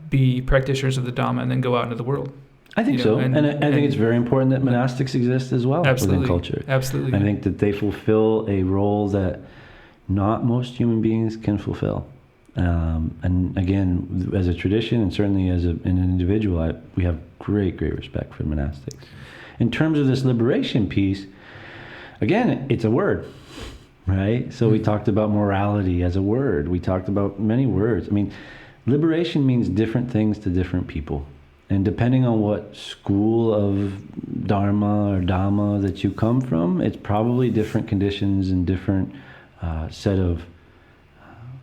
be practitioners of the Dhamma and then go out into the world. I think so. And I think it's very important that monastics exist as well within culture. Absolutely. I think that they fulfill a role that not most human beings can fulfill. And again, as a tradition and certainly as an individual, we have great, great respect for monastics. In terms of this liberation piece, again, it's a word, right? So we talked about morality as a word. We talked about many words. I mean, liberation means different things to different people. And depending on what school of Dharma or Dhamma that you come from, it's probably different conditions and different set of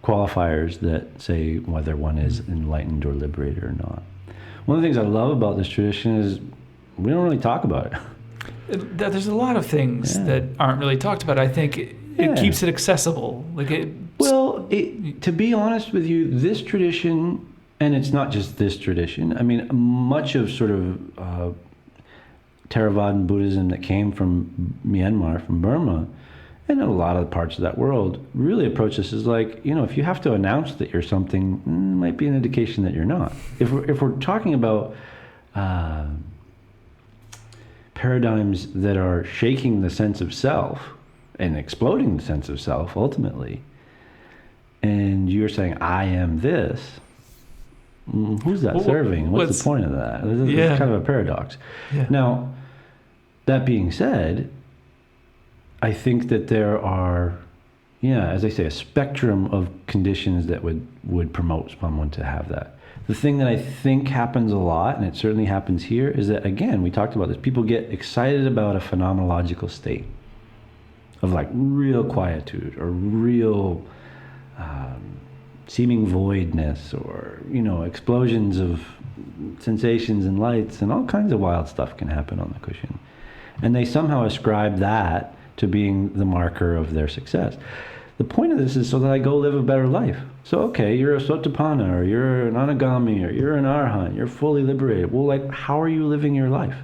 qualifiers that say whether one is enlightened or liberated or not. One of the things I love about this tradition is we don't really talk about it. There's a lot of things that aren't really talked about. I think it keeps it accessible. To be honest with you, this tradition, and it's not just this tradition, I mean, much of sort of Theravadan Buddhism that came from Myanmar, from Burma, and a lot of parts of that world really approach this as if you have to announce that you're something, it might be an indication that you're not. If we're talking about paradigms that are shaking the sense of self and exploding the sense of self ultimately, and you're saying, I am this, who's that serving? What's the point of that? It's kind of a paradox. Yeah. Now, that being said, I think that there are, as I say, a spectrum of conditions that would promote someone to have that. The thing that I think happens a lot, and it certainly happens here, is that, again, we talked about this, people get excited about a phenomenological state of like real quietude or real seeming voidness, or, explosions of sensations and lights, and all kinds of wild stuff can happen on the cushion. And they somehow ascribe that to being the marker of their success. The point of this is so that I go live a better life. So, okay, you're a Sotapanna, or you're an Anagami, or you're an Arahant, you're fully liberated. Well, like, how are you living your life?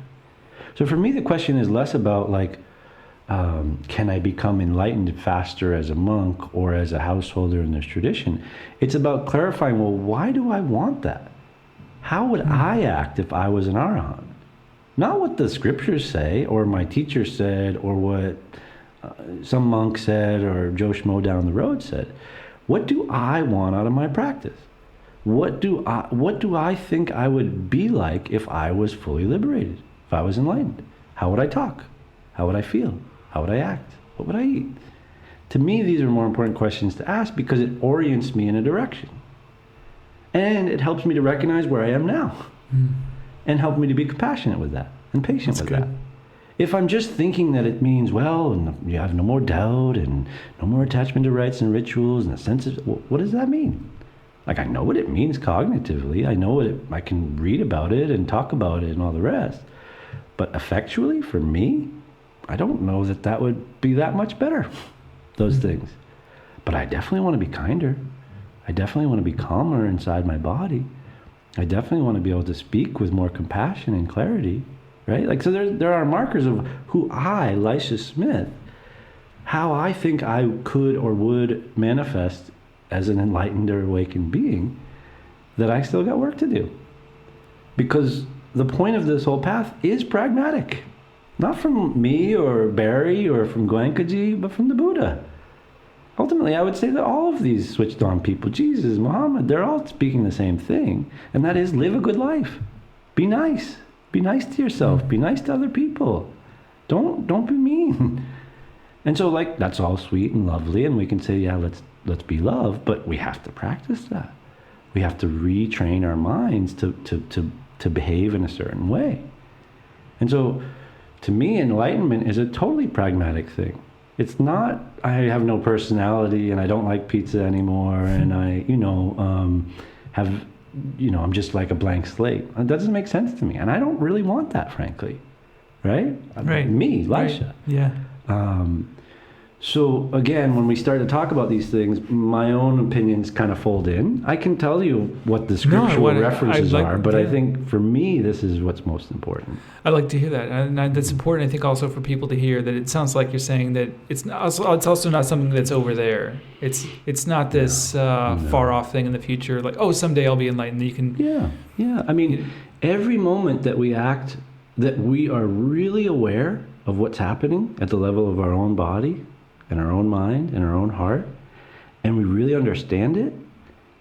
So for me, the question is less about like, can I become enlightened faster as a monk or as a householder in this tradition? It's about clarifying, well, why do I want that? How would I act if I was an Arahant? Not what the scriptures say, or my teacher said, or what some monk said, or Joe Schmo down the road said. What do I want out of my practice? What do I think I would be like if I was fully liberated, if I was enlightened? How would I talk? How would I feel? How would I act? What would I eat? To me, these are more important questions to ask because it orients me in a direction. And it helps me to recognize where I am now. And help me to be compassionate with that and patient with that. If I'm just thinking that it means, well, you have no more doubt and no more attachment to rites and rituals and a sense of, what does that mean? Like, I know what it means cognitively. I know I can read about it and talk about it and all the rest. But effectually, for me, I don't know that would be that much better, those things. But I definitely want to be kinder. I definitely want to be calmer inside my body. I definitely want to be able to speak with more compassion and clarity, right? Like, so there are markers of who I, Lysha Smith, how I think I could or would manifest as an enlightened or awakened being, that I still got work to do. Because the point of this whole path is pragmatic. Not from me or Barry or from Goenkaji, but from the Buddha. Ultimately, I would say that all of these switched on people, Jesus, Muhammad, they're all speaking the same thing. And that is, live a good life. Be nice. Be nice to yourself. Be nice to other people. Don't be mean. And so, like, that's all sweet and lovely, and we can say, yeah, let's be love, but we have to practice that. We have to retrain our minds to behave in a certain way. And so, to me, enlightenment is a totally pragmatic thing. It's not, I have no personality and I don't like pizza anymore and I, I'm just like a blank slate. That doesn't make sense to me. And I don't really want that, frankly. Right? Right. Me, Lysha. Right. Yeah. So again, when we start to talk about these things, my own opinions kind of fold in. I can tell you what the scriptural references are, but I think for me, this is what's most important. I'd like to hear that, and that's important. I think also for people to hear that it sounds like you're saying that it's also not something that's over there. It's not this far off thing in the future, like, oh, someday I'll be enlightened. You can. Yeah. I mean, every moment that we act, that we are really aware of what's happening at the level of our own body, and our own mind and our own heart, and we really understand it,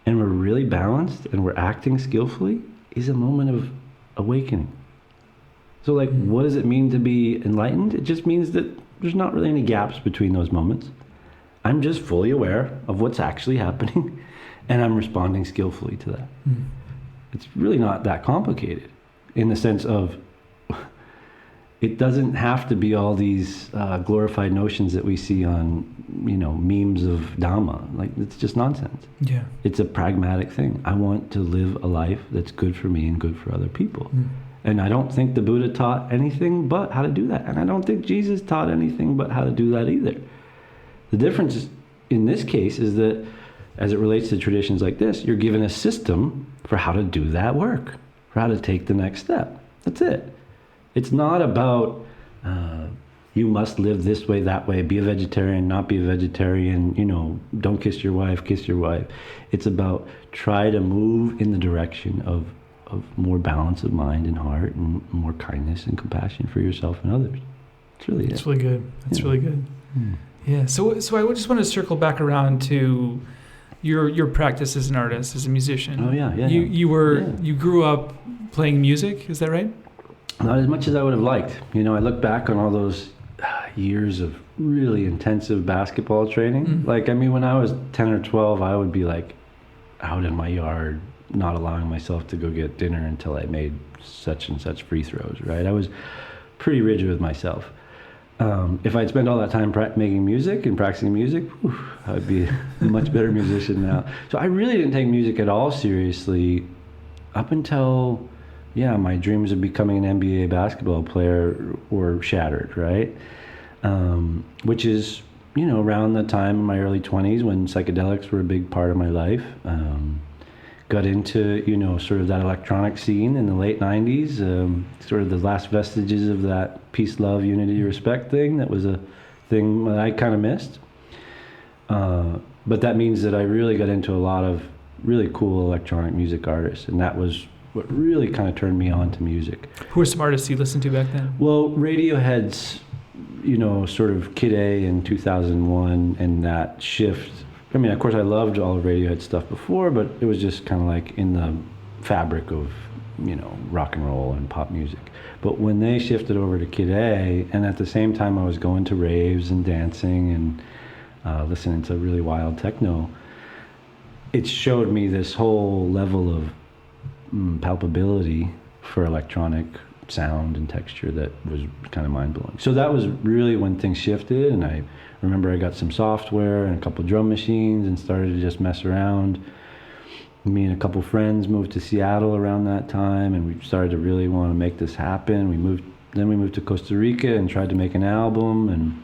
and we're really balanced, and we're acting skillfully, is a moment of awakening. So, like, what does it mean to be enlightened? It just means that there's not really any gaps between those moments. I'm just fully aware of what's actually happening, and I'm responding skillfully to that. It's really not that complicated, in the sense of, it doesn't have to be all these glorified notions that we see on, memes of Dhamma. Like, it's just nonsense. Yeah. It's a pragmatic thing. I want to live a life that's good for me and good for other people. And I don't think the Buddha taught anything but how to do that. And I don't think Jesus taught anything but how to do that either. The difference in this case is that, as it relates to traditions like this, you're given a system for how to do that work, for how to take the next step. That's it. It's not about you must live this way, that way, be a vegetarian, not be a vegetarian, don't kiss your wife, kiss your wife. It's about try to move in the direction of more balance of mind and heart and more kindness and compassion for yourself and others. It's really really good. It's really good. Yeah. So I would just want to circle back around to your practice as an artist, as a musician. Oh yeah. You grew up playing music, is that right? Not as much as I would have liked. I look back on all those years of really intensive basketball training. Mm-hmm. When I was 10 or 12, I would be out in my yard, not allowing myself to go get dinner until I made such and such free throws, right? I was pretty rigid with myself. If I'd spent all that time making music and practicing music, I'd be a much better musician now. So I really didn't take music at all seriously up until, my dreams of becoming an NBA basketball player were shattered, right? Which is, around the time in my early 20s when psychedelics were a big part of my life. Got into, sort of that electronic scene in the late 90s, sort of the last vestiges of that peace, love, unity, respect thing. That was a thing that I kind of missed. But that means that I really got into a lot of really cool electronic music artists, and that was what really kind of turned me on to music. Who were some artists you listened to back then? Well, Radiohead's, sort of Kid A in 2001, and that shift. Of course, I loved all of Radiohead stuff before, but it was just kind of in the fabric of, rock and roll and pop music. But when they shifted over to Kid A, and at the same time I was going to raves and dancing and listening to really wild techno, it showed me this whole level of palpability for electronic sound and texture that was kind of mind-blowing. So that was really when things shifted, and I remember I got some software and a couple drum machines and started to just mess around. Me and a couple friends moved to Seattle around that time, and we started to really want to make this happen. We moved to Costa Rica and tried to make an album, and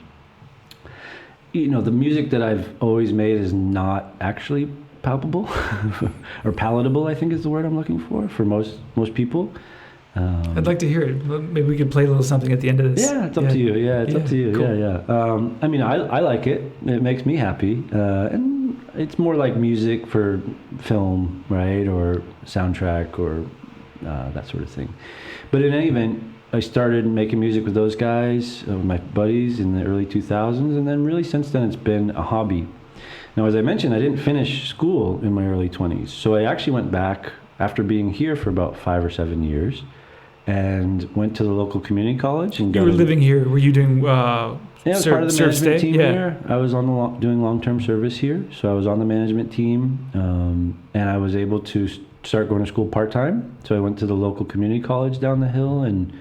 the music that I've always made is not actually palpable or palatable, I think is the word I'm looking for most people. I'd like to hear it. Maybe we could play a little something at the end of this. Yeah, it's up to you. Yeah, it's up to you. Cool. Yeah. I like it. It makes me happy. And it's more like music for film, right? Or soundtrack or that sort of thing. But in any event, I started making music with those guys, my buddies in the early 2000s. And then really since then, it's been a hobby. Now, as I mentioned, I didn't finish school in my early 20s. So I actually went back after being here for about 5 or 7 years and went to the local community college. And you were living here. Were you doing I was part of the management team Yeah. here. I was on doing long-term service here. So I was on the management team, and I was able to start going to school part-time. So I went to the local community college down the hill and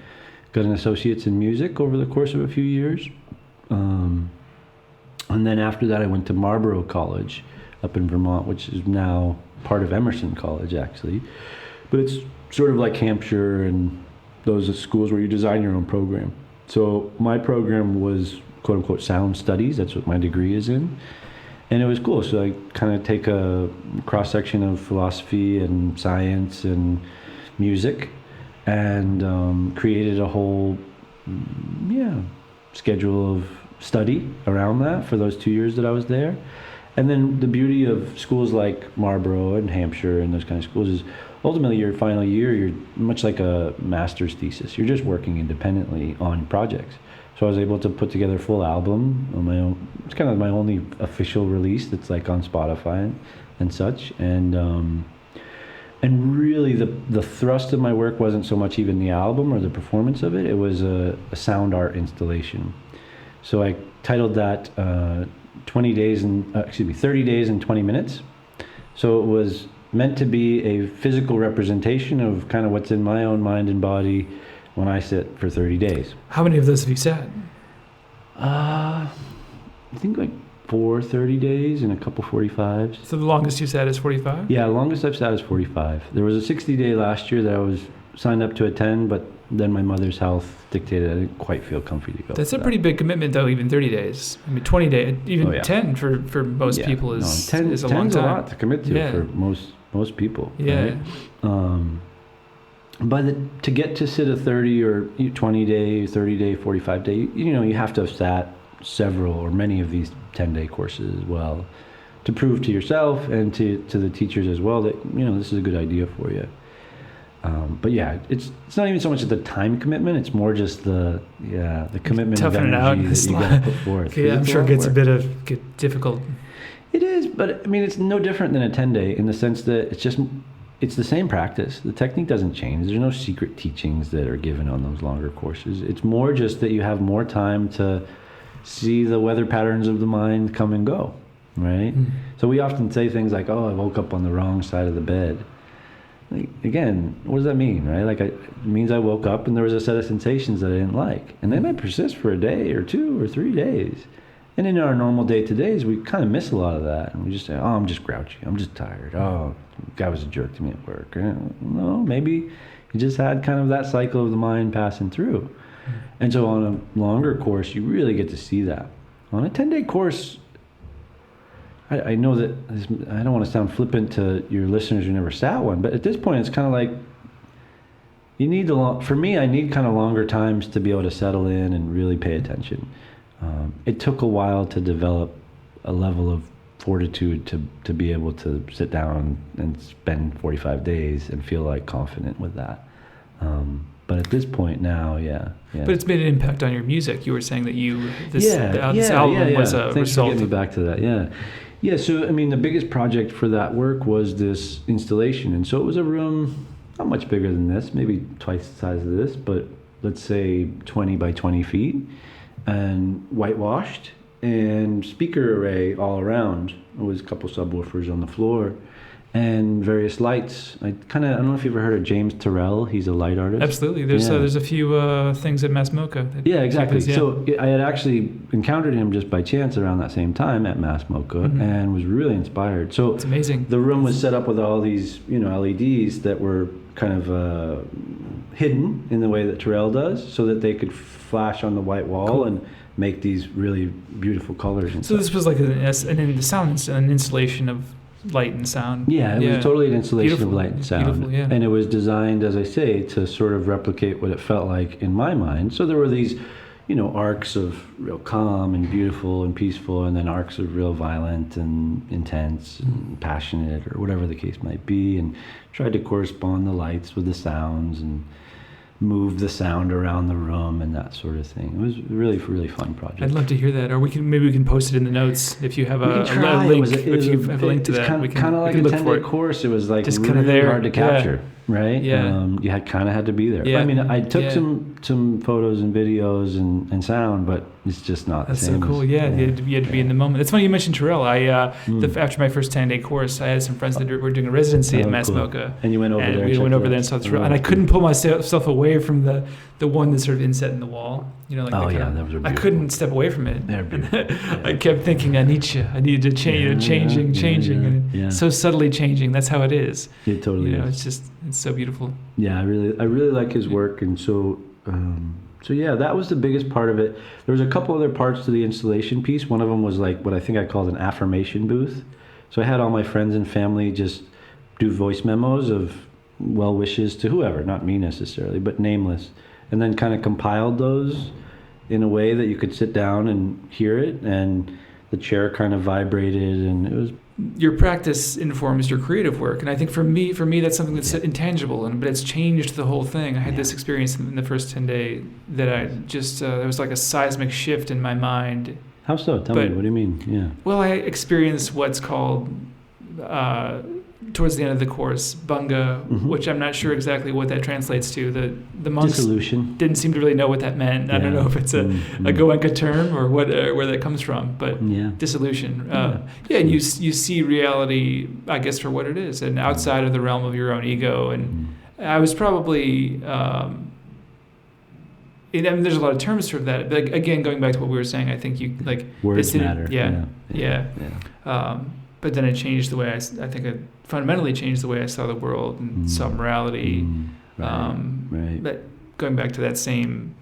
got an associate's in music over the course of a few years. And then after that, I went to Marlborough College up in Vermont, which is now part of Emerson College, actually. But it's sort of like Hampshire and those schools where you design your own program. So my program was quote-unquote sound studies. That's what my degree is in. And it was cool. So I kind of take a cross-section of philosophy and science and music and created a whole schedule of study around that for those 2 years that I was there. And then the beauty of schools like Marlborough and Hampshire and those kind of schools is ultimately your final year, you're much like a master's thesis. You're just working independently on projects. So I was able to put together a full album on my own. It's kind of my only official release that's like on Spotify and such. And really the thrust of my work wasn't so much even the album or the performance of it. It was a sound art installation. So I titled that 30 days and 20 minutes. So it was meant to be a physical representation of kind of what's in my own mind and body when I sit for 30 days. How many of those have you sat? I think like 4 30 days and a couple 45s. So the longest you sat is 45? Yeah, the longest I've sat is 45. There was a 60-day last year that I was signed up to attend, but then my mother's health dictated I didn't quite feel comfy to go. That's a pretty big commitment, though, even 30 days. 20 days, even 10 for most people is a long time. 10's a lot to commit to for most people. Yeah. Right? To get to sit a 30 or 20 day, 30 day, 45 day, you have to have sat several or many of these 10-day courses as well to prove to yourself and to the teachers as well that, this is a good idea for you. But yeah, it's not even so much the time commitment. It's more just the commitment of energy that you got to put forth. I'm sure it gets a bit difficult. It is, but I mean, it's no different than a 10-day in the sense that it's the same practice. The technique doesn't change. There's no secret teachings that are given on those longer courses. It's more just that you have more time to see the weather patterns of the mind come and go, right? Mm. So we often say things like, oh, I woke up on the wrong side of the bed. Like, again, what does that mean, right? Like, it means I woke up and there was a set of sensations that I didn't like. And they might persist for a day or 2 or 3 days. And in our normal day-to-days, we kind of miss a lot of that. And we just say, oh, I'm just grouchy. I'm just tired. Oh, the guy was a jerk to me at work. No, maybe you just had kind of that cycle of the mind passing through. And so on a longer course, you really get to see that. On a 10-day course, I know that I don't want to sound flippant to your listeners who never sat one, but at this point, it's kind of like you need for me, I need kind of longer times to be able to settle in and really pay attention. It took a while to develop a level of fortitude to be able to sit down and spend 45 days and feel like confident with that. But at this point now, yeah. But it's made an impact on your music. You were saying that this album was a Thanks result. for getting me back to that, yeah. Yeah, so, I mean, the biggest project for that work was this installation. And so it was a room not much bigger than this, maybe twice the size of this, but let's say 20 by 20 feet. And whitewashed, and speaker array all around. There was a couple subwoofers on the floor, and various lights. I don't know if you've ever heard of James Turrell. He's a light artist. Absolutely. There's a few things at Mass Mocha. Yeah, exactly. So I had actually encountered him just by chance around that same time at Mass Mocha, and was really inspired. So it's amazing. The room was set up with all these, LEDs that were kind of hidden in the way that Turrell does, so that they could flash on the white wall and make these really beautiful colors. And so this was like an installation of light and sound. Yeah, it was totally an installation beautiful. Of light and sound. Beautiful, yeah. And it was designed, as I say, to sort of replicate what it felt like in my mind. So there were these, arcs of real calm and beautiful and peaceful, and then arcs of real violent and intense and passionate, or whatever the case might be, and tried to correspond the lights with the sounds and move the sound around the room and that sort of thing. It was a really, really fun project. I'd love to hear that, or maybe we can post it in the notes if you have a link. If you have a link to that, kind of like a 10-day course. It was like just really there. Hard to capture, right? Yeah. You had to be there. Yeah. I mean, I took some photos and videos and sound, but it's just not the same. That's so cool. You had to be in the moment. It's funny you mentioned Turrell. After my first 10-day course, I had some friends that were doing a residency at Mass Mocha. And you went over there. We went over there and saw Turrell. And I couldn't pull myself away from the one that's sort of inset in the wall. That was beautiful. I couldn't step away from it. They're beautiful. I kept thinking, I needed to change, changing, and so subtly changing. That's how it is. It totally is. It's so beautiful. Yeah, I really like his work, and so that was the biggest part of it. There was a couple other parts to the installation piece. One of them was like what I think I called an affirmation booth. So I had all my friends and family just do voice memos of well wishes to whoever, not me necessarily, but nameless, and then kind of compiled those in a way that you could sit down and hear it, and the chair kind of vibrated, and it was. Your practice informs your creative work, and I think for me that's something that's intangible, but it's changed the whole thing. I had this experience in the first 10 days that I just there was like a seismic shift in my mind. How so? Tell me. What do you mean? Yeah. Well, I experienced what's called towards the end of the course, Bunga, which I'm not sure exactly what that translates to. The monks dissolution. Didn't seem to really know what that meant. I don't know if it's a Goenka term or what where that comes from, but dissolution. And you see reality, I guess, for what it is, and outside of the realm of your own ego. And I was probably. There's a lot of terms for that. But again, going back to what we were saying, I think you like words matter. Yeah. But then it changed the way I think it fundamentally changed the way I saw the world and saw morality. Right. But going back to that same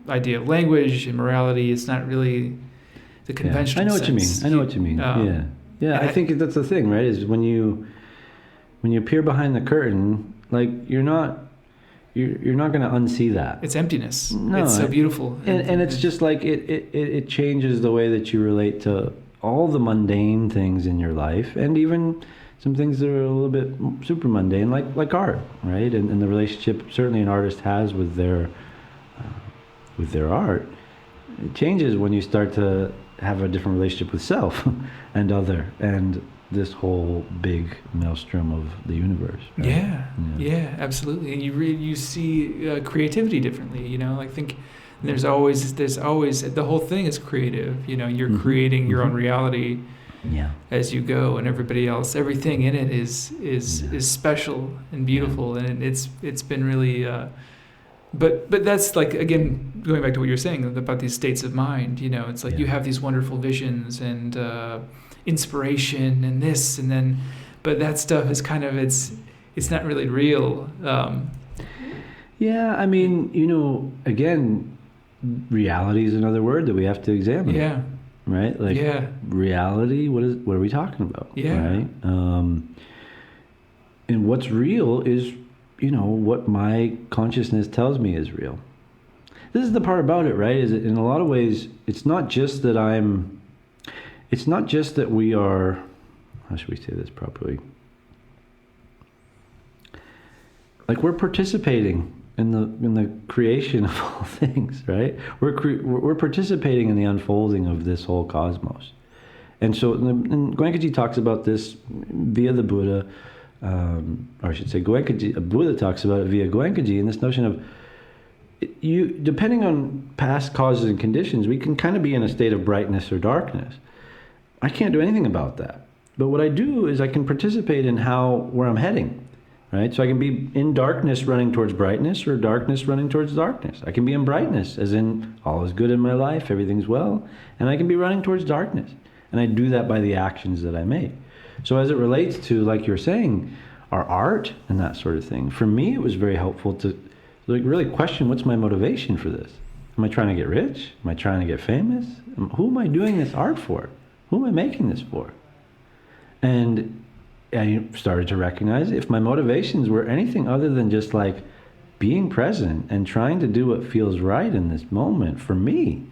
idea of language and morality, it's not really the conventional sense. I know what you mean. I think that's the thing, right? Is when you appear behind the curtain, like you're not going to unsee that. It's emptiness. No, it's so beautiful. And it's just like it changes the way that you relate to all the mundane things in your life, and even some things that are a little bit super mundane, like art, right? And the relationship certainly an artist has with their art. It changes when you start to have a different relationship with self and other and this whole big maelstrom of the universe. Right? Yeah, absolutely. And you see creativity differently. You know, I think there's always the whole thing is creative. You know, you're creating your own reality as you go, and everything in it is special and beautiful, and it's been really. But that's like, again, going back to what you're saying about these states of mind. You know, it's like you have these wonderful visions and inspiration and this and then, but that stuff is kind of it's not really real. Yeah, I mean, you know, again, reality is another word that we have to examine. Yeah. Right? Like reality, what are we talking about? Yeah. Right? And what's real is, you know, what my consciousness tells me is real. This is the part about it, right? Is it, in a lot of ways, it's not just that we are, how should we say this properly? Like we're participating in the creation of all things, right? We're participating in the unfolding of this whole cosmos. And so, and Goenkaji talks about this via the Buddha, or I should say Buddha talks about it via Goenkaji, and this notion of depending on past causes and conditions, we can kind of be in a state of brightness or darkness. I can't do anything about that. But what I do is I can participate in where I'm heading, right? So I can be in darkness running towards brightness, or darkness running towards darkness. I can be in brightness, as in all is good in my life, everything's well, and I can be running towards darkness. And I do that by the actions that I make. So as it relates to, like you're saying, our art and that sort of thing, for me it was very helpful to really question, what's my motivation for this? Am I trying to get rich? Am I trying to get famous? Who am I doing this art for? Who am I making this for? And I started to recognize if my motivations were anything other than just like being present and trying to do what feels right in this moment for me,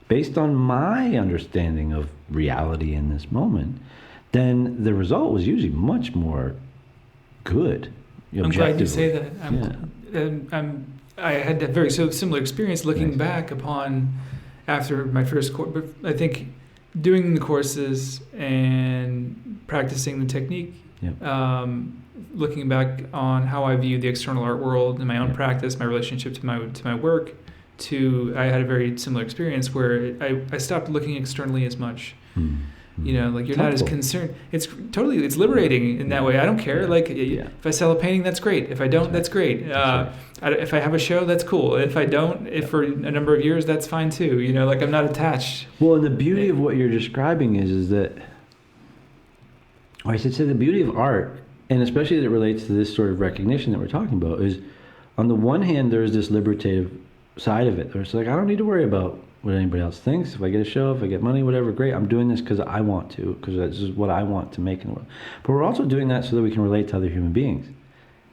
based on my understanding of reality in this moment, then the result was usually much more good. I'm glad you say that. I had a very similar experience looking back upon after my first course. But I think doing the courses and practicing the technique, looking back on how I view the external art world and my own practice, my relationship to my work, I had a very similar experience where I stopped looking externally as much. You know, like you're not as concerned. It's liberating in that way. I don't care. Like if I sell a painting, that's great. If I don't, that's great. If I have a show, that's cool. If I don't, if for a number of years, that's fine too. You know, like I'm not attached. Well, and the beauty of what you're describing is that, or I should say the beauty of art, and especially as it relates to this sort of recognition that we're talking about, is on the one hand, there's this liberative side of it. Where it's like, I don't need to worry about what anybody else thinks. If I get a show, if I get money, whatever, great. I'm doing this because I want to, because this is what I want to make in the world. But we're also doing that so that we can relate to other human beings,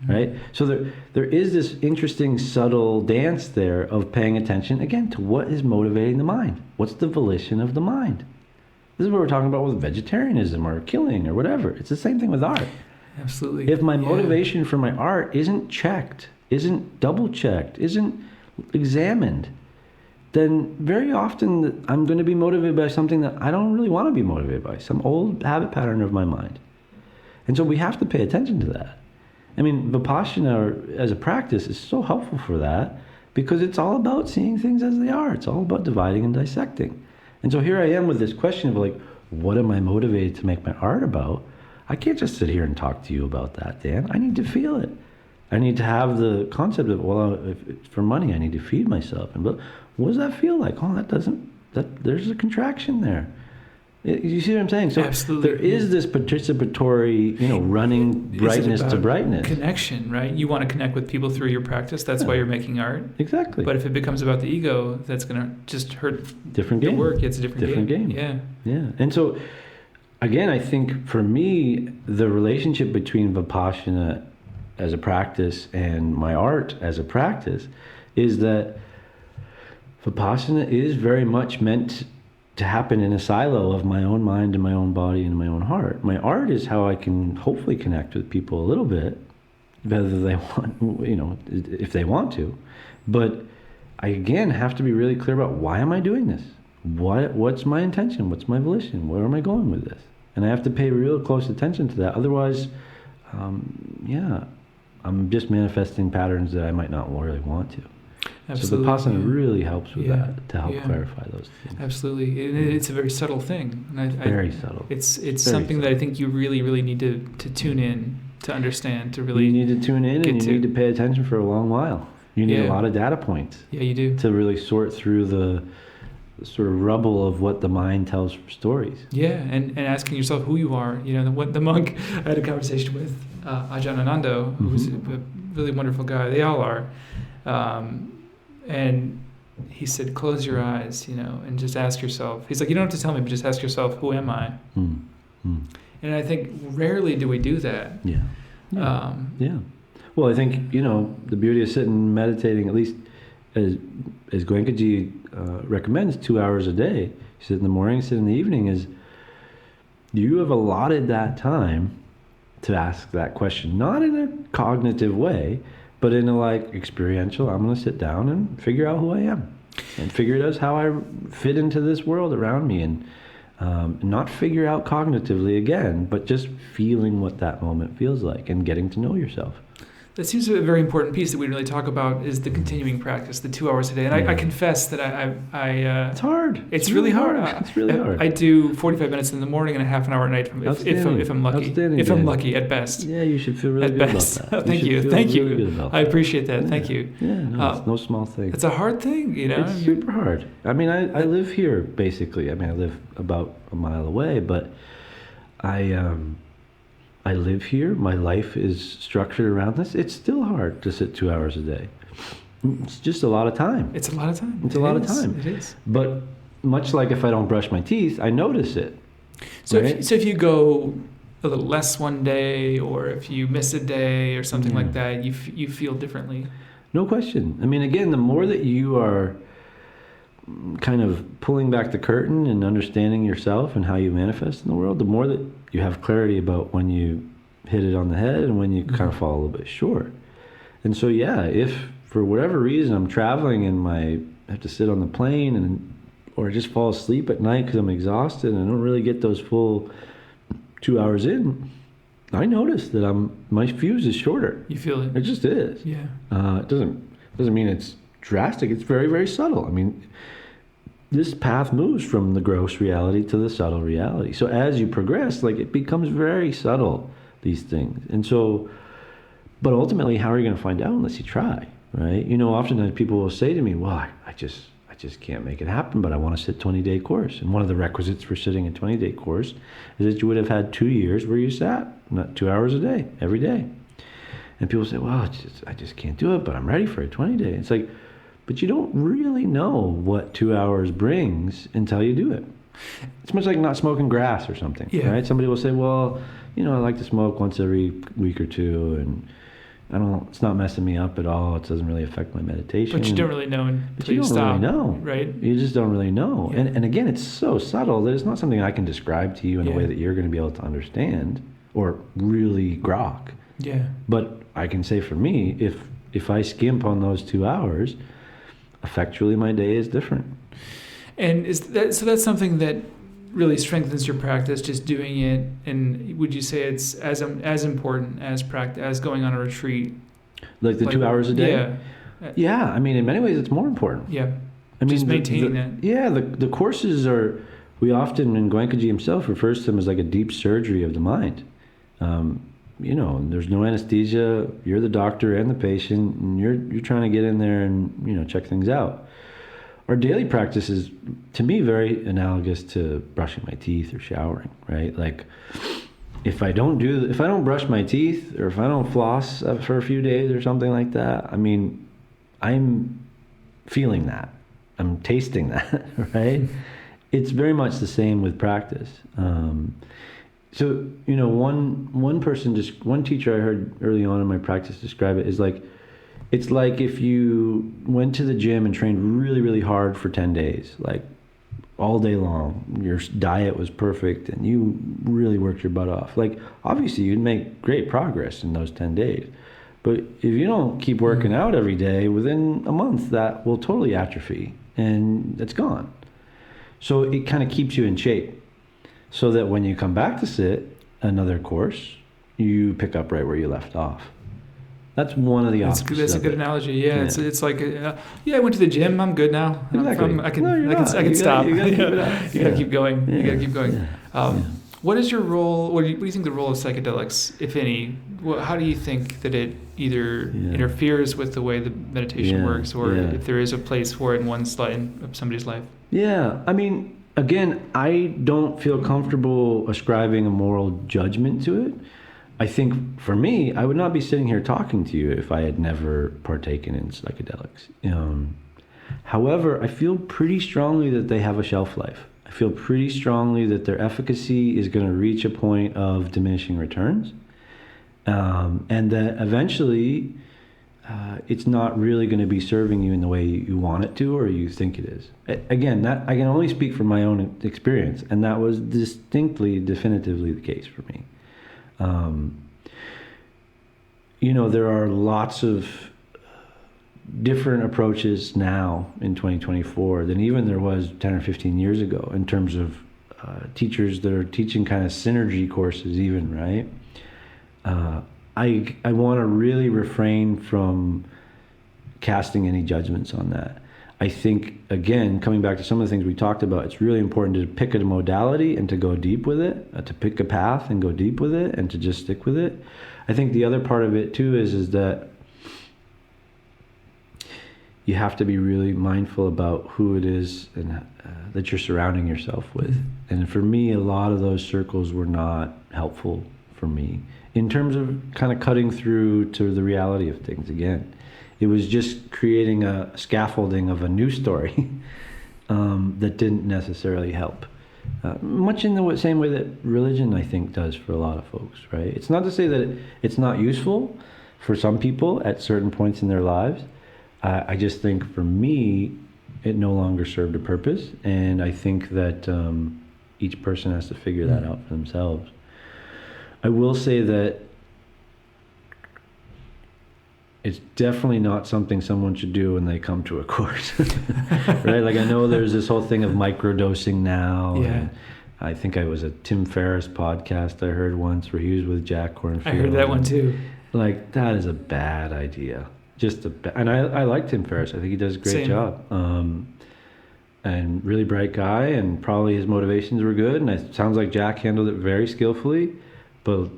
right? So there is this interesting, subtle dance there of paying attention, again, to what is motivating the mind. What's the volition of the mind? This is what we're talking about with vegetarianism or killing or whatever. It's the same thing with art. Absolutely. If my motivation for my art isn't checked, isn't double-checked, isn't examined, then very often I'm going to be motivated by something that I don't really want to be motivated by, some old habit pattern of my mind. And so we have to pay attention to that. I mean, Vipassana as a practice is so helpful for that, because it's all about seeing things as they are. It's all about dividing and dissecting. And so here I am with this question of like, what am I motivated to make my art about? I can't just sit here and talk to you about that, Dan. I need to feel it. I need to have the concept of, well, if it's for money, I need to feed myself. And but what does that feel like? Oh, there's a contraction there. You see what I'm saying? So absolutely. There is this participatory, running brightness to brightness. Connection, right? You want to connect with people through your practice. That's why you're making art. Exactly. But if it becomes about the ego, that's going to just hurt different the game. work. It's a different game. Yeah. And so, again, I think for me, the relationship between Vipassana as a practice and my art as a practice is that Vipassana is very much meant to happen in a silo of my own mind and my own body and my own heart. My art is how I can hopefully connect with people a little bit, whether they want, if they want to. But I, again, have to be really clear about, why am I doing this? what's my intention? What's my volition? Where am I going with this? And I have to pay real close attention to that. Otherwise, I'm just manifesting patterns that I might not really want to. Absolutely. So Vipassana really helps with Yeah. that, to help clarify those things. Absolutely. It's a very subtle thing. And Very subtle. It's Very something that I subtle. think you really, really need to tune in, to understand, to really... You need to tune in, and you to- need to pay attention for a long while. You need Yeah. a lot of data points Yeah, you do. to really sort through the sort of rubble of what the mind tells for stories. Yeah, and asking yourself who you are. You know, what the monk I had a conversation with, Ajahn Anando, who's a really wonderful guy. They all are. And he said, close your eyes, you know, and just ask yourself. He's like, you don't have to tell me, but just ask yourself, who am I? And I think rarely do we do that. Yeah. Yeah. Well, I think, the beauty of sitting and meditating, at least as Goenkaji recommends, 2 hours a day, sit in the morning, sit in the evening, is you have allotted that time to ask that question, not in a cognitive way, but in a experiential. I'm going to sit down and figure out who I am and figure out how I fit into this world around me, and not figure out cognitively again, but just feeling what that moment feels like and getting to know yourself. That seems a very important piece that we really talk about is the continuing practice, the 2 hours a day. And I confess that it's hard. It's really hard. It's really hard. I do 45 minutes in the morning and a half an hour at night if I'm lucky. If I'm lucky, at best. Yeah, you should feel really At good best. about that. Thank you. Really good about I that. appreciate that. Yeah. Thank you. Yeah, no, it's no small thing. It's a hard thing, you know. It's super hard. I mean, I live here, basically. I mean, I live about a mile away, but I live here. My life is structured around this. It's still hard to sit 2 hours a day. It's just a lot of time. It's a lot of time. It's a lot of time. It is. But much like if I don't brush my teeth, I notice it. So, right? if you go a little less one day, or if you miss a day or something like that, you feel differently. No question. I mean, again, the more that you are kind of pulling back the curtain and understanding yourself and how you manifest in the world, the more that you have clarity about when you hit it on the head and when you kind of fall a little bit short. And so, if for whatever reason I'm traveling and I have to sit on the plane or just fall asleep at night because I'm exhausted and I don't really get those full 2 hours in, I notice that my fuse is shorter. You feel it. It just is. Yeah. It doesn't mean it's drastic. It's very, very subtle. I mean, this path moves from the gross reality to the subtle reality. So as you progress, it becomes very subtle, these things. And so, but ultimately, how are you going to find out unless you try, right? Oftentimes people will say to me, well, I just can't make it happen, but I want to sit 20-day course. And one of the requisites for sitting a 20-day course is that you would have had 2 years where you sat, not 2 hours a day, every day. And people say, well, I just can't do it, but I'm ready for a 20-day. It's like, but you don't really know what 2 hours brings until you do it. It's much like not smoking grass or something, right? Somebody will say, well, I like to smoke once every week or two, and it's not messing me up at all. It doesn't really affect my meditation. But you don't really know until you stop. Really know, right? You just don't really know. Yeah. And again, it's so subtle that it's not something I can describe to you in a way that you're going to be able to understand or really grok. Yeah. But I can say for me, if I skimp on those 2 hours, effectually my day is different. And that's something that really strengthens your practice, just doing it. And would you say it's as important as going on a retreat? Like the 2 hours a day? Yeah. Yeah, I mean, in many ways, it's more important. Yeah. I mean, just maintaining that. Yeah, the courses are, we often, and Goenkaji himself refers to them as like a deep surgery of the mind. There's no anesthesia. You're the doctor and the patient, and you're trying to get in there and, check things out. Our daily practice is, to me, very analogous to brushing my teeth or showering, right? Like, if I don't brush my teeth, or if I don't floss for a few days or something like that, I mean, I'm feeling that. I'm tasting that, right? It's very much the same with practice. So, one teacher I heard early on in my practice describe it is like, it's like if you went to the gym and trained really, really hard for 10 days, like all day long, your diet was perfect and you really worked your butt off. Like, obviously you'd make great progress in those 10 days. But if you don't keep working out every day, within a month, that will totally atrophy and it's gone. So it kind of keeps you in shape, so that when you come back to sit another course, you pick up right where you left off. That's one of the options. That's a good analogy. Yeah, it's like, I went to the gym. I'm good now. Exactly. I can stop. You gotta keep it up. You gotta keep going. Yeah. You gotta keep going. Yeah. What is your role? What do you think the role of psychedelics, if any? How do you think that it either interferes with the way the meditation works, or if there is a place for it in somebody's life? Yeah, I mean, again, I don't feel comfortable ascribing a moral judgment to it. I think for me, I would not be sitting here talking to you if I had never partaken in psychedelics. However, I feel pretty strongly that they have a shelf life. I feel pretty strongly that their efficacy is going to reach a point of diminishing returns, and that eventually it's not really going to be serving you in the way you want it to or you think it is. Again, that I can only speak from my own experience, and that was definitively the case for me. There are lots of different approaches now in 2024 than even there was 10 or 15 years ago in terms of teachers that are teaching kind of synergy courses even, right? I want to really refrain from casting any judgments on that. I think, again, coming back to some of the things we talked about, it's really important to pick a modality and to go deep with it, to pick a path and go deep with it, and to just stick with it. I think the other part of it, too, is that you have to be really mindful about who it is and that you're surrounding yourself with. And for me, a lot of those circles were not helpful for me in terms of kind of cutting through to the reality of things again. It was just creating a scaffolding of a new story that didn't necessarily help. Much in the same way that religion, I think, does for a lot of folks, right? It's not to say that it's not useful for some people at certain points in their lives. I just think for me, it no longer served a purpose. And I think that each person has to figure that out for themselves. I will say that it's definitely not something someone should do when they come to a course, right? Like, I know there's this whole thing of microdosing now. Yeah. And I think it was a Tim Ferriss podcast I heard once where he was with Jack Kornfield. I heard that one too. Like, that is a bad idea. And I like Tim Ferriss. I think he does a great job. And really bright guy, and probably his motivations were good. And it sounds like Jack handled it very skillfully, but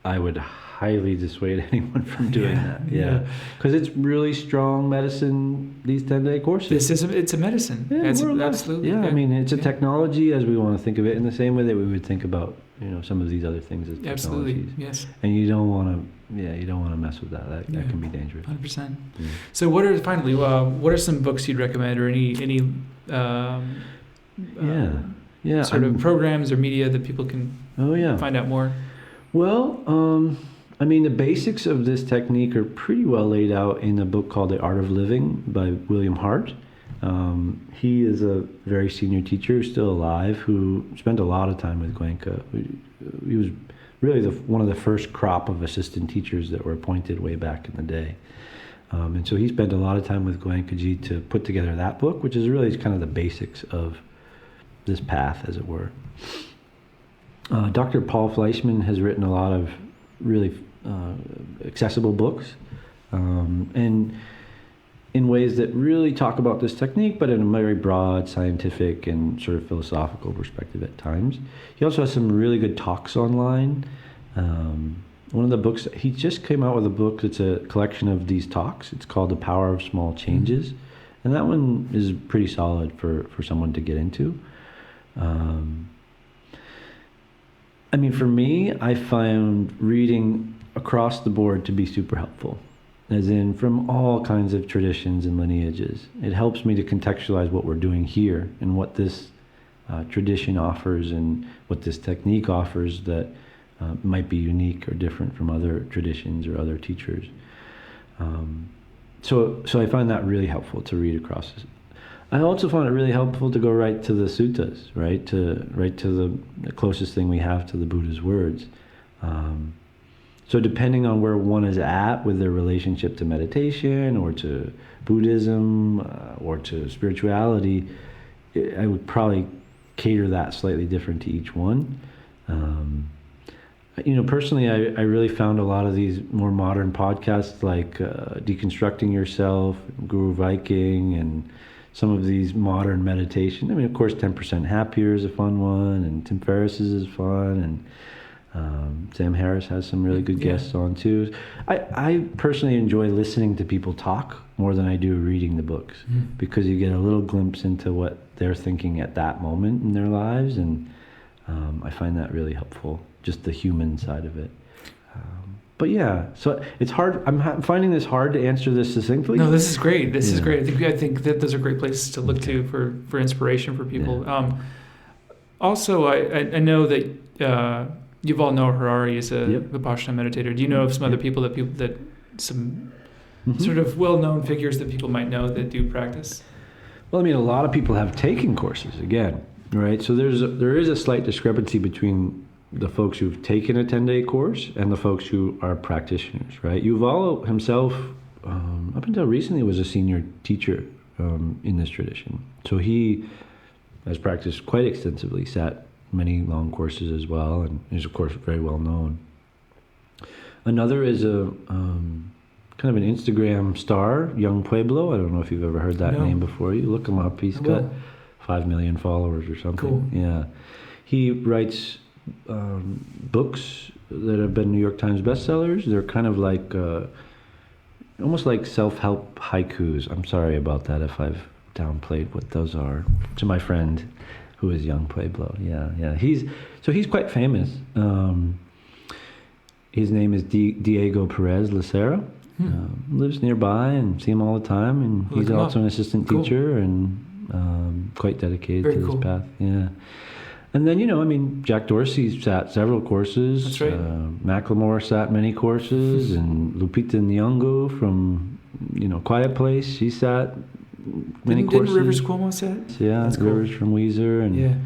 I would highly dissuade anyone from doing that. Yeah. Because it's really strong medicine, these 10-day courses. It's a medicine. Yeah, absolutely. Yeah, I mean, it's a technology as we want to think of it, in the same way that we would think about, some of these other things as technologies. Absolutely, yes. And you don't want to mess with that. That can be dangerous. 100%. Yeah. So what are some books you'd recommend, or any sort of programs or media that people can find out more? Well, I mean, the basics of this technique are pretty well laid out in a book called The Art of Living by William Hart. He is a very senior teacher who's still alive, who spent a lot of time with Goenka. He was really one of the first crop of assistant teachers that were appointed way back in the day. And so he spent a lot of time with Goenkaji to put together that book, which is really kind of the basics of this path, as it were. Dr. Paul Fleischman has written a lot of really accessible books, and in ways that really talk about this technique, but in a very broad, scientific, and sort of philosophical perspective at times. He also has some really good talks online. One of the books, he just came out with a book that's a collection of these talks. It's called The Power of Small Changes. And that one is pretty solid for someone to get into. I mean, for me, I found reading across the board to be super helpful, as in from all kinds of traditions and lineages. It helps me to contextualize what we're doing here and what this tradition offers and what this technique offers that might be unique or different from other traditions or other teachers. So I find that really helpful to read across. I also found it really helpful to go right to the suttas, right to the closest thing we have to the Buddha's words. So depending on where one is at with their relationship to meditation or to Buddhism or to spirituality, I would probably cater that slightly different to each one. Personally, I really found a lot of these more modern podcasts like Deconstructing Yourself, Guru Viking, and some of these modern meditation. I mean, of course, 10% Happier is a fun one, and Tim Ferriss's is fun, and Sam Harris has some really good guests on too. I personally enjoy listening to people talk more than I do reading the books, because you get a little glimpse into what they're thinking at that moment in their lives, and I find that really helpful, just the human side of it. But yeah, so it's hard. I'm finding this hard to answer this succinctly. No, this is great. This is great. I think that those are great places to look to for inspiration for people. Yeah. Also, I know that Yuval Noah Harari is a Vipassana meditator. Do you know of some other people that some sort of well-known figures that people might know that do practice? Well, I mean, a lot of people have taken courses again, right? So there is a slight discrepancy between the folks who've taken a 10-day course and the folks who are practitioners, right? Yuval himself, up until recently, was a senior teacher in this tradition. So he has practiced quite extensively, sat many long courses as well, and is, of course, very well known. Another is a kind of an Instagram star, Young Pueblo. I don't know if you've ever heard that name before. You look him up. He's got 5 million followers or something. Cool. Yeah. He writes books that have been New York Times bestsellers. They're kind of like almost like self-help haikus. I'm sorry about that if I've downplayed what those are to my friend who is Young Pueblo. Yeah. He's quite famous. His name is Diego Perez Lucero. Lives nearby and see him all the time, and he's also an assistant teacher and quite dedicated to this path. Yeah. And then, Jack Dorsey sat several courses. That's right. Macklemore sat many courses, and Lupita Nyong'o from, Quiet Place, she sat many courses. Didn't Rivers Cuomo sit? Yeah, that's Rivers cool. from Weezer. And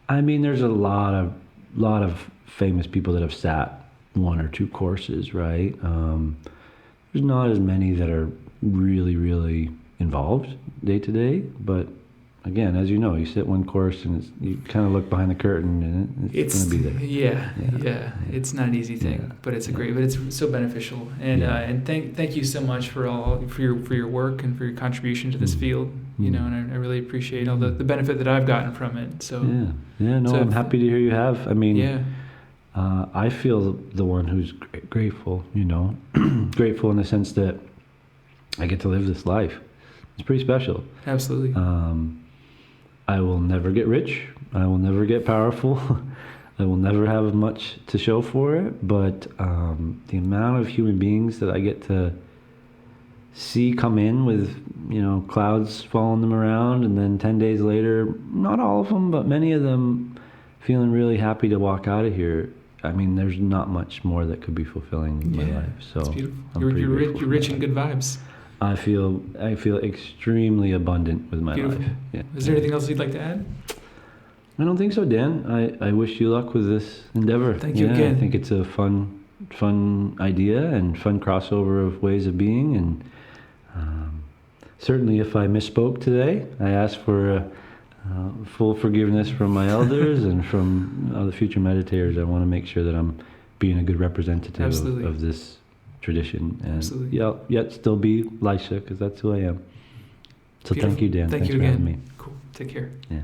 I mean, there's a lot of famous people that have sat 1 or 2 courses, right? There's not as many that are really, really involved day to day, but again, as you know, you sit 1 course and you kind of look behind the curtain and it's going to be there. Yeah. It's not an easy thing, but it's but it's so beneficial. And thank you so much for your work and for your contribution to this field. And I really appreciate all the benefit that I've gotten from it. So I'm happy to hear you have. I mean, I feel the one who's grateful, grateful in the sense that I get to live this life. It's pretty special. Absolutely. I will never get rich. I will never get powerful. I will never have much to show for it. But the amount of human beings that I get to see come in with, clouds following them around, and then 10 days later, not all of them, but many of them feeling really happy to walk out of here. I mean, there's not much more that could be fulfilling in my life. So it's beautiful. You're rich in good vibes. I feel extremely abundant with my life. Yeah. Is there anything else you'd like to add? I don't think so, Dan. I wish you luck with this endeavor. Thank you again. I think it's a fun idea and fun crossover of ways of being. And certainly, if I misspoke today, I ask for full forgiveness from my elders and from the future meditators. I want to make sure that I'm being a good representative of this tradition, and yet still be Lysha, because that's who I am. So Beautiful. Thank you, Dan. Thanks for again. having me. Cool. Take care. Yeah.